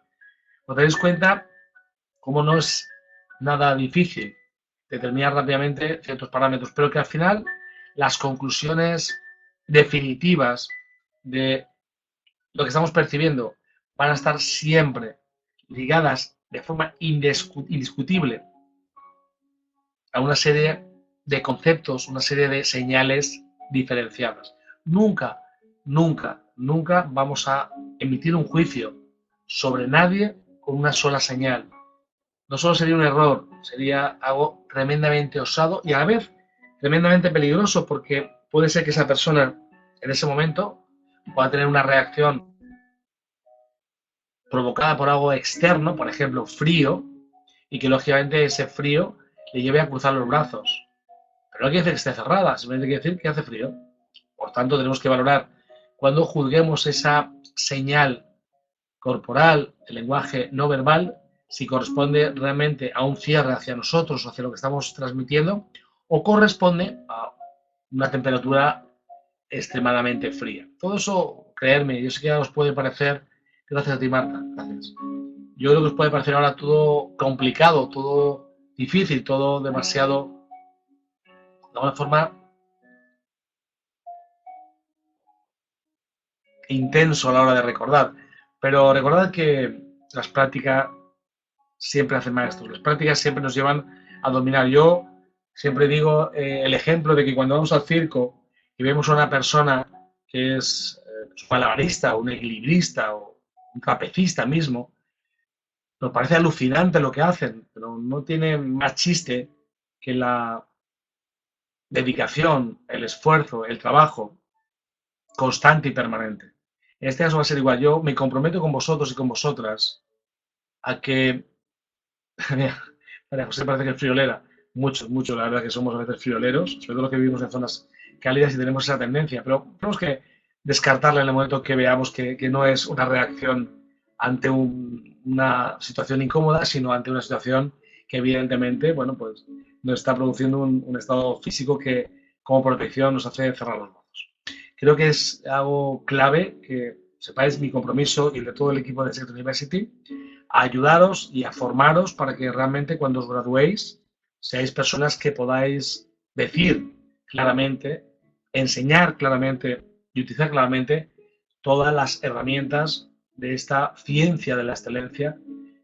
os daréis cuenta cómo no es nada difícil determinar rápidamente ciertos parámetros, pero que al final las conclusiones definitivas de lo que estamos percibiendo van a estar siempre ligadas de forma indiscutible a una serie de conceptos, una serie de señales diferenciadas. Nunca, nunca, nunca vamos a emitir un juicio sobre nadie con una sola señal. No solo sería un error, sería algo tremendamente osado y a la vez tremendamente peligroso porque puede ser que esa persona en ese momento pueda tener una reacción provocada por algo externo, por ejemplo, frío, y que lógicamente ese frío le lleve a cruzar los brazos. Pero no quiere decir que esté cerrada, simplemente quiere decir que hace frío. Por tanto, tenemos que valorar cuando juzguemos esa señal corporal, el lenguaje no verbal, si corresponde realmente a un cierre hacia nosotros o hacia lo que estamos transmitiendo, o corresponde a una temperatura extremadamente fría. Todo eso, creerme, yo sé que ya os puede parecer, gracias a ti, Marta, gracias. Yo creo que os puede parecer ahora todo complicado, todo difícil, todo demasiado, de alguna forma, intenso a la hora de recordar. Pero recordad que las prácticas siempre hacen maestros, las prácticas siempre nos llevan a dominar. Yo siempre digo el ejemplo de que cuando vamos al circo y vemos a una persona que es un malabarista, un equilibrista o un trapecista mismo, nos parece alucinante lo que hacen, pero no tiene más chiste que la dedicación, el esfuerzo, el trabajo constante y permanente. En este caso va a ser igual. Yo me comprometo con vosotros y con vosotras a que María José parece que es friolera. Muchos, la verdad que somos a veces frioleros, sobre todo los que vivimos en zonas cálidas y tenemos esa tendencia, pero tenemos que descartarla en el momento que veamos que no es una reacción ante una situación incómoda, sino ante una situación que evidentemente, bueno, pues nos está produciendo un estado físico que como protección nos hace cerrar los ojos. Creo que es algo clave que sepáis mi compromiso y el de todo el equipo de Secret University a ayudaros y a formaros para que realmente cuando os graduéis seáis personas que podáis decir claramente, enseñar claramente y utilizar claramente todas las herramientas de esta ciencia de la excelencia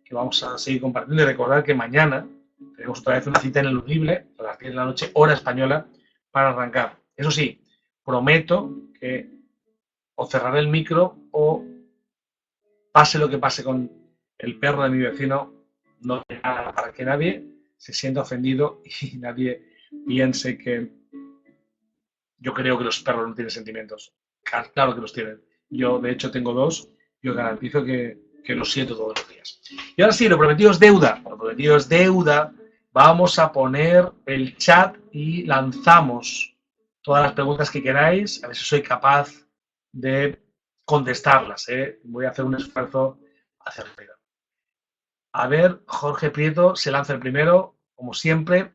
que vamos a seguir compartiendo. Y recordar que mañana tenemos otra vez una cita ineludible a las 10 de la noche, hora española, para arrancar. Eso sí, prometo que o cerraré el micro o pase lo que pase con el perro de mi vecino, no hay nada para que nadie se sienta ofendido y nadie piense que yo creo que los perros no tienen sentimientos. Claro que los tienen. Yo, de hecho, tengo dos y os garantizo que los siento todos los días. Y ahora sí, lo prometido es deuda. Lo prometido es deuda. Vamos a poner el chat y lanzamos todas las preguntas que queráis. A ver si soy capaz de contestarlas. Voy a hacer un esfuerzo hacia arriba. A ver, Jorge Prieto se lanza el primero, como siempre.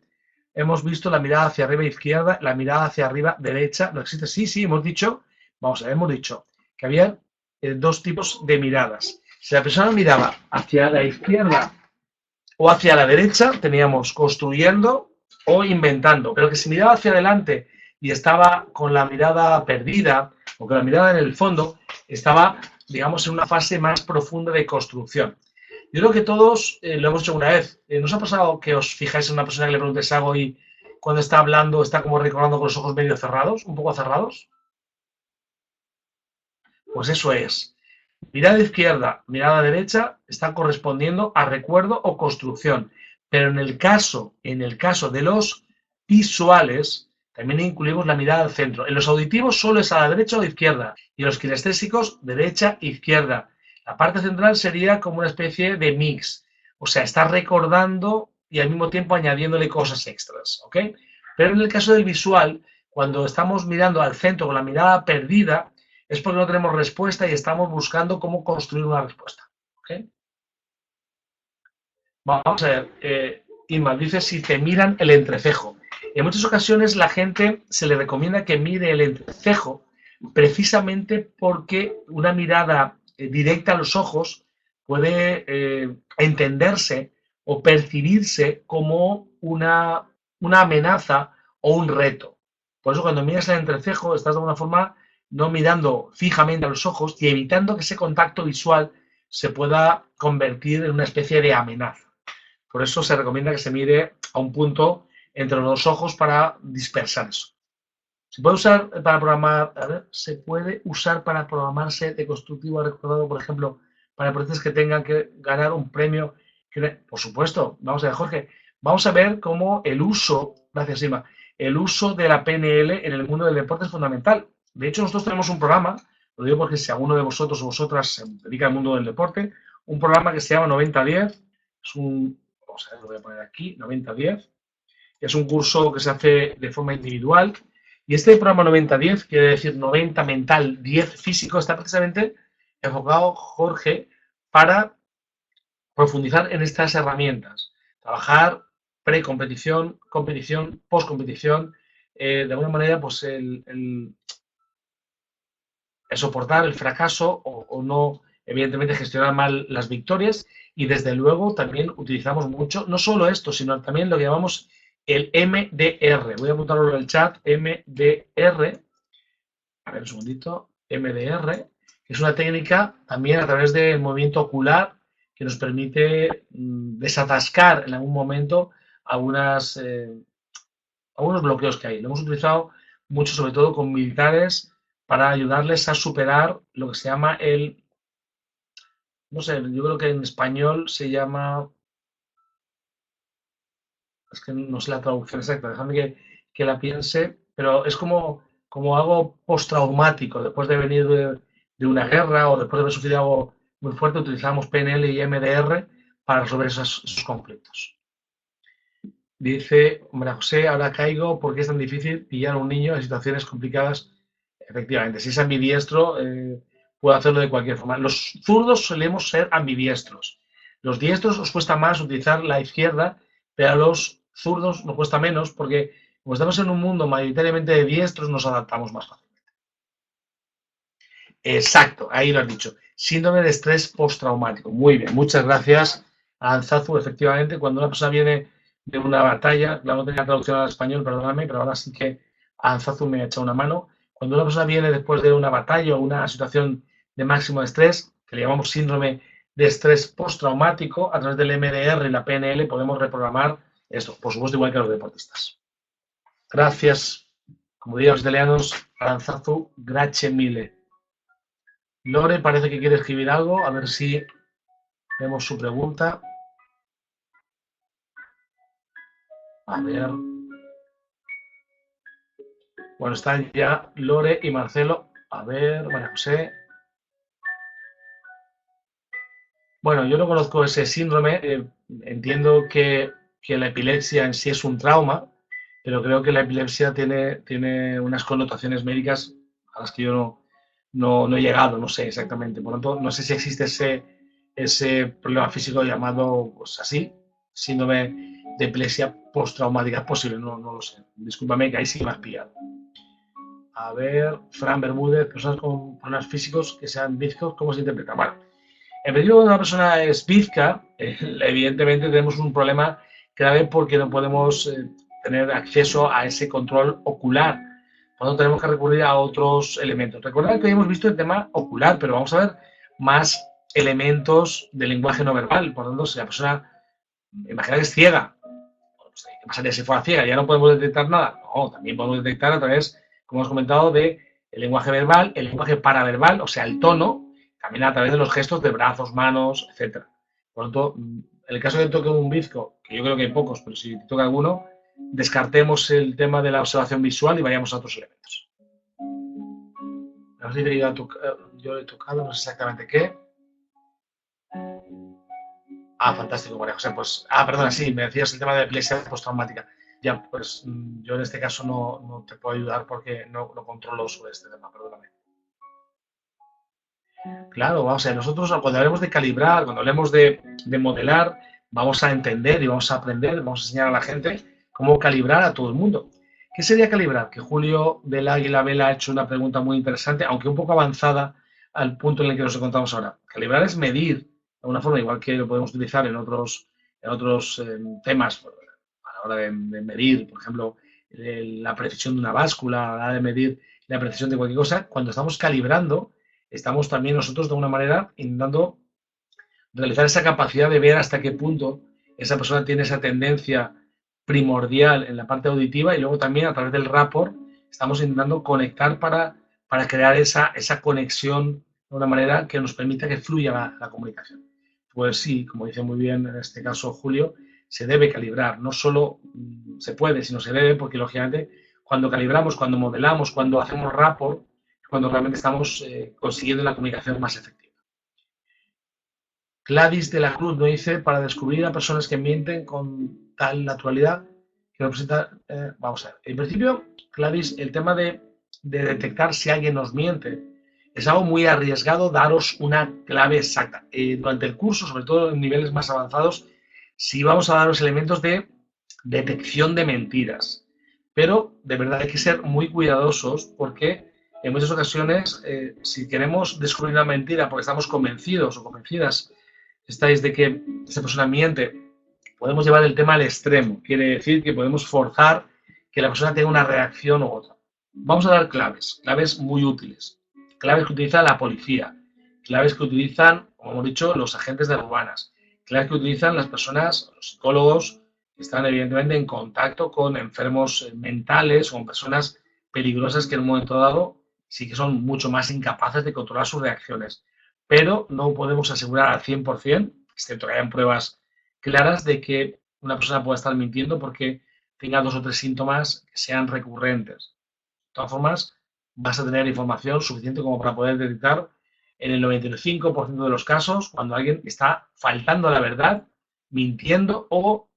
Hemos visto la mirada hacia arriba izquierda, la mirada hacia arriba derecha. ¿No existe? Sí, hemos dicho, vamos a ver, hemos dicho que había dos tipos de miradas. Si la persona miraba hacia la izquierda o hacia la derecha, teníamos construyendo o inventando. Pero que si miraba hacia adelante y estaba con la mirada perdida o con la mirada en el fondo, estaba, digamos, en una fase más profunda de construcción. Yo creo que todos lo hemos hecho una vez. ¿Nos ha pasado que os fijáis en una persona que le preguntes algo y cuando está hablando está como recordando con los ojos medio cerrados, un poco cerrados? Pues eso es. Mirada izquierda, mirada derecha está correspondiendo a recuerdo o construcción. Pero en el caso de los visuales, también incluimos la mirada al centro. En los auditivos solo es a la derecha o a la izquierda. Y en los kinestésicos, derecha e izquierda. La parte central sería como una especie de mix. O sea, está recordando y al mismo tiempo añadiéndole cosas extras. ¿Ok? Pero en el caso del visual, cuando estamos mirando al centro con la mirada perdida, es porque no tenemos respuesta y estamos buscando cómo construir una respuesta. ¿Okay? Vamos a ver, Inma dice si te miran el entrecejo. En muchas ocasiones la gente se le recomienda que mire el entrecejo precisamente porque una mirada directa a los ojos puede entenderse o percibirse como una amenaza o un reto. Por eso cuando miras el entrecejo estás de alguna forma no mirando fijamente a los ojos y evitando que ese contacto visual se pueda convertir en una especie de amenaza. Por eso se recomienda que se mire a un punto entre los dos ojos para dispersar eso. Se puede usar para programar, a ver, se puede usar para programarse de constructivo recordado, por ejemplo, para procesos que tengan que ganar un premio. Por supuesto, vamos a ver, Jorge, vamos a ver cómo el uso, gracias Ima, el uso de la PNL en el mundo del deporte es fundamental. De hecho, nosotros tenemos un programa, lo digo porque si alguno de vosotros o vosotras se dedica al mundo del deporte, un programa que se llama 90-10, es un, vamos a ver, lo voy a poner aquí, 90-10, es un curso que se hace de forma individual y este programa 90-10, quiere decir 90 mental, 10 físico, está precisamente enfocado, Jorge, para profundizar en estas herramientas, trabajar pre-competición, competición, post-competición, de alguna manera, pues soportar el fracaso o no, evidentemente, gestionar mal las victorias. Y desde luego también utilizamos mucho, no solo esto, sino también lo que llamamos el MDR. Voy a apuntarlo en el chat, MDR. A ver, un segundito. MDR, que es una técnica también a través del movimiento ocular que nos permite desatascar en algún momento algunos bloqueos que hay. Lo hemos utilizado mucho, sobre todo con militares, para ayudarles a superar lo que se llama no sé, yo creo que en español se llama, es que no sé la traducción exacta, déjame que la piense, pero es como algo postraumático, después de venir de una guerra o después de haber sufrido algo muy fuerte, utilizamos PNL y MDR para resolver esos conflictos. Dice María José, ahora caigo porque es tan difícil pillar a un niño en situaciones complicadas. Efectivamente, si es ambidiestro, puede hacerlo de cualquier forma. Los zurdos solemos ser ambidiestros. Los diestros os cuesta más utilizar la izquierda, pero a los zurdos nos cuesta menos porque como estamos en un mundo mayoritariamente de diestros, nos adaptamos más fácilmente. Exacto, ahí lo has dicho. Síndrome de estrés postraumático. Muy bien, muchas gracias, Anzazu. Efectivamente, cuando una persona viene de una batalla, no tenía traducción al español, perdóname, pero ahora sí que Anzazu me ha echado una mano. Cuando una persona viene después de una batalla o una situación de máximo estrés, que le llamamos síndrome de estrés postraumático, a través del MDR y la PNL podemos reprogramar esto, por supuesto, igual que los deportistas. Gracias, como dirían los italianos, Aranzazu, grazie mille. Lore parece que quiere escribir algo, a ver si vemos su pregunta. A ver. Bueno, están ya Lore y Marcelo. A ver, María José. Bueno, yo no conozco ese síndrome. Entiendo que la epilepsia en sí es un trauma, pero creo que la epilepsia tiene unas connotaciones médicas a las que yo no he llegado, no sé exactamente. Por lo tanto, no sé si existe ese problema físico llamado, pues así, síndrome de epilepsia postraumática. Es posible, no lo sé. Discúlpame que ahí sí me has pillado. A ver, Fran Bermúdez, personas con problemas físicos que sean bizcos, ¿cómo se interpreta? Bueno, en principio cuando una persona es bizca, evidentemente tenemos un problema grave porque no podemos tener acceso a ese control ocular. Por lo tanto, tenemos que recurrir a otros elementos. Recordad que hoy hemos visto el tema ocular, pero vamos a ver más elementos del lenguaje no verbal. Por lo tanto, si la persona, imagina que es ciega, ¿qué pasaría si fuera ciega? ¿Ya no podemos detectar nada? No, también podemos detectar a través, como hemos comentado, de el lenguaje verbal, el lenguaje paraverbal, o sea, el tono, también a través de los gestos de brazos, manos, etcétera. Por lo tanto, en el caso de que toque un bizco, que yo creo que hay pocos, pero si toca alguno, descartemos el tema de la observación visual y vayamos a otros elementos. No sé si yo he tocado, no sé exactamente qué. Ah, fantástico, María José. Pues, perdona, sí, me decías el tema de la epilepsia postraumática. Ya, pues yo en este caso no te puedo ayudar porque no controlo sobre este tema, perdóname. Claro, vamos a ver, nosotros cuando hablemos de calibrar, cuando hablemos de modelar, vamos a entender y vamos a aprender, vamos a enseñar a la gente cómo calibrar a todo el mundo. ¿Qué sería calibrar? Que Julio del Águila Vela ha hecho una pregunta muy interesante, aunque un poco avanzada al punto en el que nos encontramos ahora. Calibrar es medir, de alguna forma, igual que lo podemos utilizar en otros temas, a la hora de medir, por ejemplo, la precisión de una báscula, a la hora de medir la precisión de cualquier cosa. Cuando estamos calibrando, estamos también nosotros de alguna manera intentando realizar esa capacidad de ver hasta qué punto esa persona tiene esa tendencia primordial en la parte auditiva y luego también a través del rapport estamos intentando conectar para crear esa conexión de una manera que nos permita que fluya la comunicación. Pues sí, como dice muy bien en este caso Julio, se debe calibrar, no solo se puede, sino se debe, porque lógicamente cuando calibramos, cuando modelamos, cuando hacemos rapport, cuando realmente estamos consiguiendo la comunicación más efectiva. Gladys de la Cruz nos dice, para descubrir a personas que mienten con tal naturalidad, que representa, vamos a ver, en principio, Gladys, el tema de detectar si alguien nos miente es algo muy arriesgado daros una clave exacta. Durante el curso, sobre todo en niveles más avanzados, sí vamos a daros elementos de detección de mentiras. Pero de verdad hay que ser muy cuidadosos porque En muchas ocasiones, si queremos descubrir una mentira porque estamos convencidos o convencidas estáis de que esa persona miente, podemos llevar el tema al extremo. Quiere decir que podemos forzar que la persona tenga una reacción u otra. Vamos a dar claves, claves muy útiles, claves que utiliza la policía, claves que utilizan, como hemos dicho, los agentes de aduanas, claves que utilizan las personas, los psicólogos, que están evidentemente en contacto con enfermos mentales o con personas peligrosas que en un momento dado sí que son mucho más incapaces de controlar sus reacciones. Pero no podemos asegurar al 100%, excepto que hayan pruebas claras de que una persona pueda estar mintiendo porque tenga 2 o 3 síntomas que sean recurrentes. De todas formas, vas a tener información suficiente como para poder detectar en el 95% de los casos cuando alguien está faltando a la verdad, mintiendo o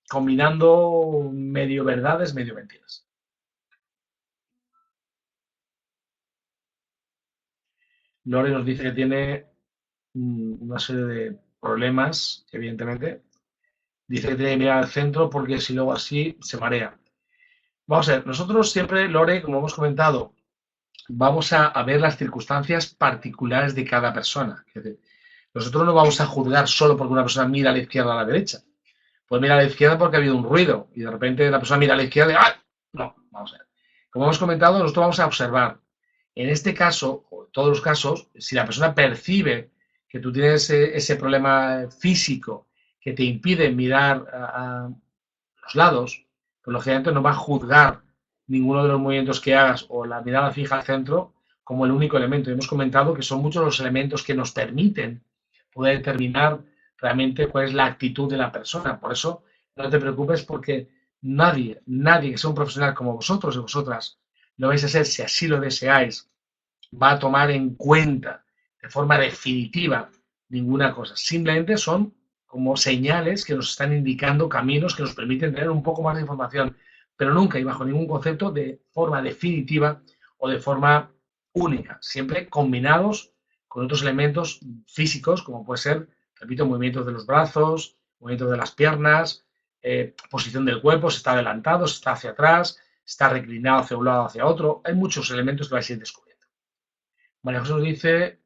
combinando medio verdades, medio mentiras. Lore nos dice que tiene una serie de problemas, evidentemente. Dice que tiene que mirar al centro porque si luego así se marea. Vamos a ver, nosotros siempre, Lore, como hemos comentado, vamos a ver las circunstancias particulares de cada persona. Es decir, nosotros no vamos a juzgar solo porque una persona mira a la izquierda o a la derecha. Pues mira a la izquierda porque ha habido un ruido y de repente la persona mira a la izquierda y ¡ah! No, vamos a ver. Como hemos comentado, nosotros vamos a observar. En este caso, o en todos los casos, si la persona percibe que tú tienes ese problema físico que te impide mirar a los lados, pues lógicamente no va a juzgar ninguno de los movimientos que hagas o la mirada fija al centro como el único elemento. Hemos comentado que son muchos los elementos que nos permiten poder determinar realmente cuál es la actitud de la persona. Por eso no te preocupes porque nadie que sea un profesional como vosotros y vosotras lo vais a ser si así lo deseáis, va a tomar en cuenta de forma definitiva ninguna cosa. Simplemente son como señales que nos están indicando caminos que nos permiten tener un poco más de información, pero nunca y bajo ningún concepto de forma definitiva o de forma única, siempre combinados con otros elementos físicos, como puede ser, repito, movimientos de los brazos, movimientos de las piernas, posición del cuerpo, si está adelantado, si está hacia atrás, si está reclinado hacia un lado o hacia otro. Hay muchos elementos que vais a ir descubriendo. María José nos dice,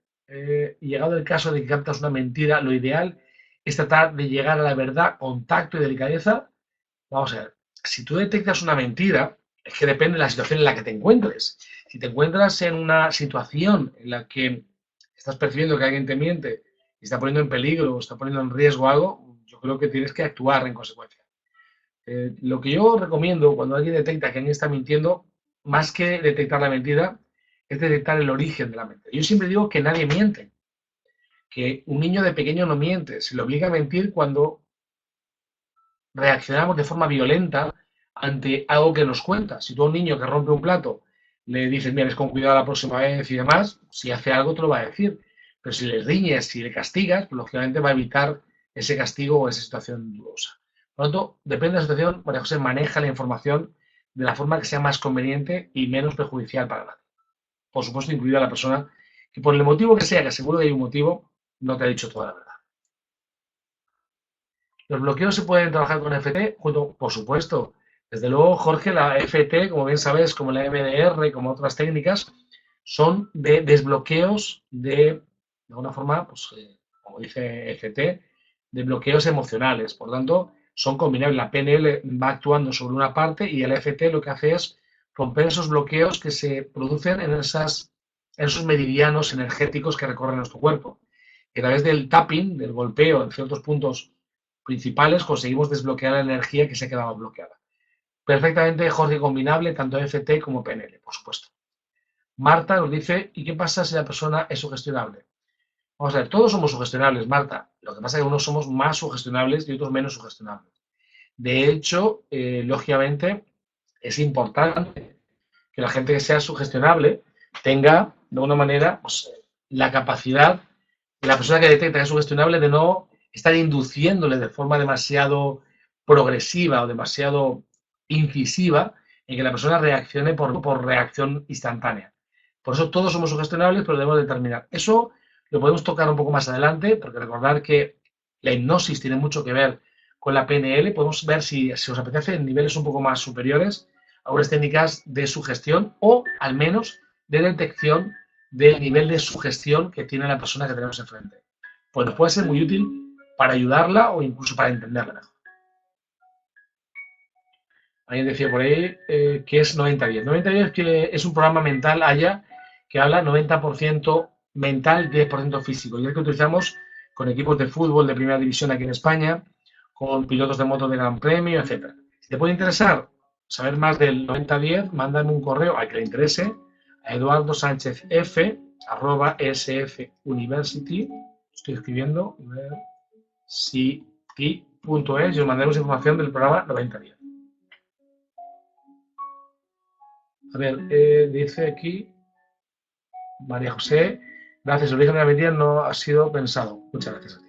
llegado el caso de que captas una mentira, lo ideal es tratar de llegar a la verdad con tacto y delicadeza. Vamos a ver, si tú detectas una mentira, es que depende de la situación en la que te encuentres. Si te encuentras en una situación en la que estás percibiendo que alguien te miente y está poniendo en peligro o está poniendo en riesgo algo, yo creo que tienes que actuar en consecuencia. Lo que yo recomiendo cuando alguien detecta que alguien está mintiendo, más que detectar la mentira, es detectar el origen de la mentira. Yo siempre digo que nadie miente, que un niño de pequeño no miente, se le obliga a mentir cuando reaccionamos de forma violenta ante algo que nos cuenta. Si tú a un niño que rompe un plato le dices, mira, es con cuidado la próxima vez y demás, si hace algo te lo va a decir. Pero si le riñes, si le castigas, pues lógicamente va a evitar ese castigo o esa situación dudosa. Por lo tanto, depende de la situación, María José maneja la información de la forma que sea más conveniente y menos perjudicial para nadie. Por supuesto, incluida la persona que por el motivo que sea, que seguro que hay un motivo, no te ha dicho toda la verdad. Los bloqueos se pueden trabajar con FT, junto, por supuesto. Desde luego, Jorge, la FT, como bien sabes, como la MDR, como otras técnicas, son de desbloqueos de alguna forma, pues, como dice FT, de bloqueos emocionales. Por tanto, son combinables. La PNL va actuando sobre una parte y el FT lo que hace es romper esos bloqueos que se producen en esos meridianos energéticos que recorren nuestro cuerpo. Y a través del tapping, del golpeo en ciertos puntos principales, conseguimos desbloquear la energía que se ha quedado bloqueada. Perfectamente, Jorge, combinable tanto FT como PNL, por supuesto. Marta nos dice, ¿y qué pasa si la persona es sugestionable? Vamos a ver, todos somos sugestionables, Marta. Lo que pasa es que unos somos más sugestionables y otros menos sugestionables. De hecho, lógicamente, es importante que la gente que sea sugestionable tenga, de alguna manera, pues, la capacidad de la persona que detecta que es sugestionable de no estar induciéndole de forma demasiado progresiva o demasiado incisiva en que la persona reaccione por reacción instantánea. Por eso todos somos sugestionables, pero debemos determinar. Eso lo podemos tocar un poco más adelante, porque recordar que la hipnosis tiene mucho que ver con la PNL. Podemos ver si os apetece en niveles un poco más superiores algunas técnicas de sugestión o al menos de detección del nivel de sugestión que tiene la persona que tenemos enfrente. Pues nos puede ser muy útil para ayudarla o incluso para entenderla mejor. Alguien decía por ahí que es 90-10. 90-10 que es un programa mental allá que habla 90% mental, 10% físico. Y es el que utilizamos con equipos de fútbol de primera división aquí en España, con pilotos de moto de gran premio, etc. Si te puede interesar saber más del 90-10, mándame un correo al que le interese a eduardosanchezf@sfuniversity. Estoy escribiendo university.es y os mandaremos información del programa 90-10. A ver, dice aquí María José, gracias, el origen de la mentira no ha sido pensado. Muchas gracias a ti.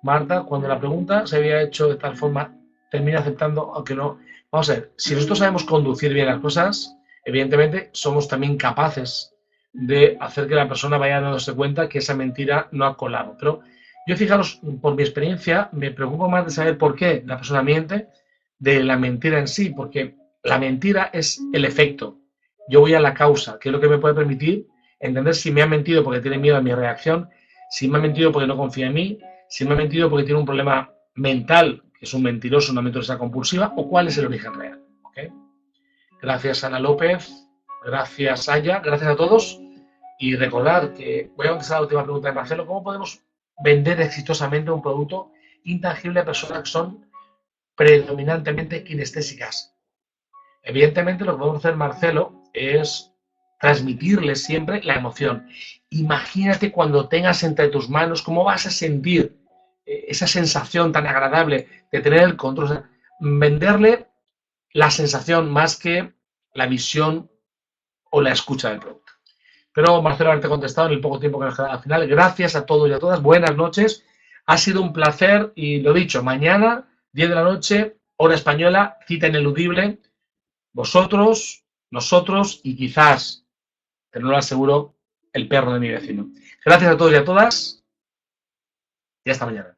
Marta, cuando la pregunta se había hecho de tal forma, termina aceptando, aunque no. Vamos a ver, si nosotros sabemos conducir bien las cosas, evidentemente somos también capaces de hacer que la persona vaya dándose cuenta que esa mentira no ha colado. Pero yo, fijaros, por mi experiencia, me preocupo más de saber por qué la persona miente de la mentira en sí, porque la mentira es el efecto. Yo voy a la causa, que es lo que me puede permitir entender si me ha mentido porque tiene miedo a mi reacción, si me ha mentido porque no confía en mí, si me ha mentido porque tiene un problema mental, que es un mentiroso, una mentirosa compulsiva, o cuál es el origen real. ¿Okay? Gracias, Ana López. Gracias, Aya. Gracias a todos. Y recordad que voy a contestar la última pregunta de Marcelo. ¿Cómo podemos vender exitosamente un producto intangible a personas que son predominantemente kinestésicas? Evidentemente, lo que podemos hacer, Marcelo, es transmitirles siempre la emoción. Imagínate cuando tengas entre tus manos cómo vas a sentir esa sensación tan agradable de tener el control. O sea, venderle la sensación más que la visión o la escucha del producto. Pero, Marcelo, haberte contestado en el poco tiempo que nos queda al final. Gracias a todos y a todas. Buenas noches. Ha sido un placer y lo dicho, mañana, 10 de la noche, hora española, cita ineludible. Vosotros, nosotros y quizás, te lo aseguro, el perro de mi vecino. Gracias a todos y a todas y hasta mañana.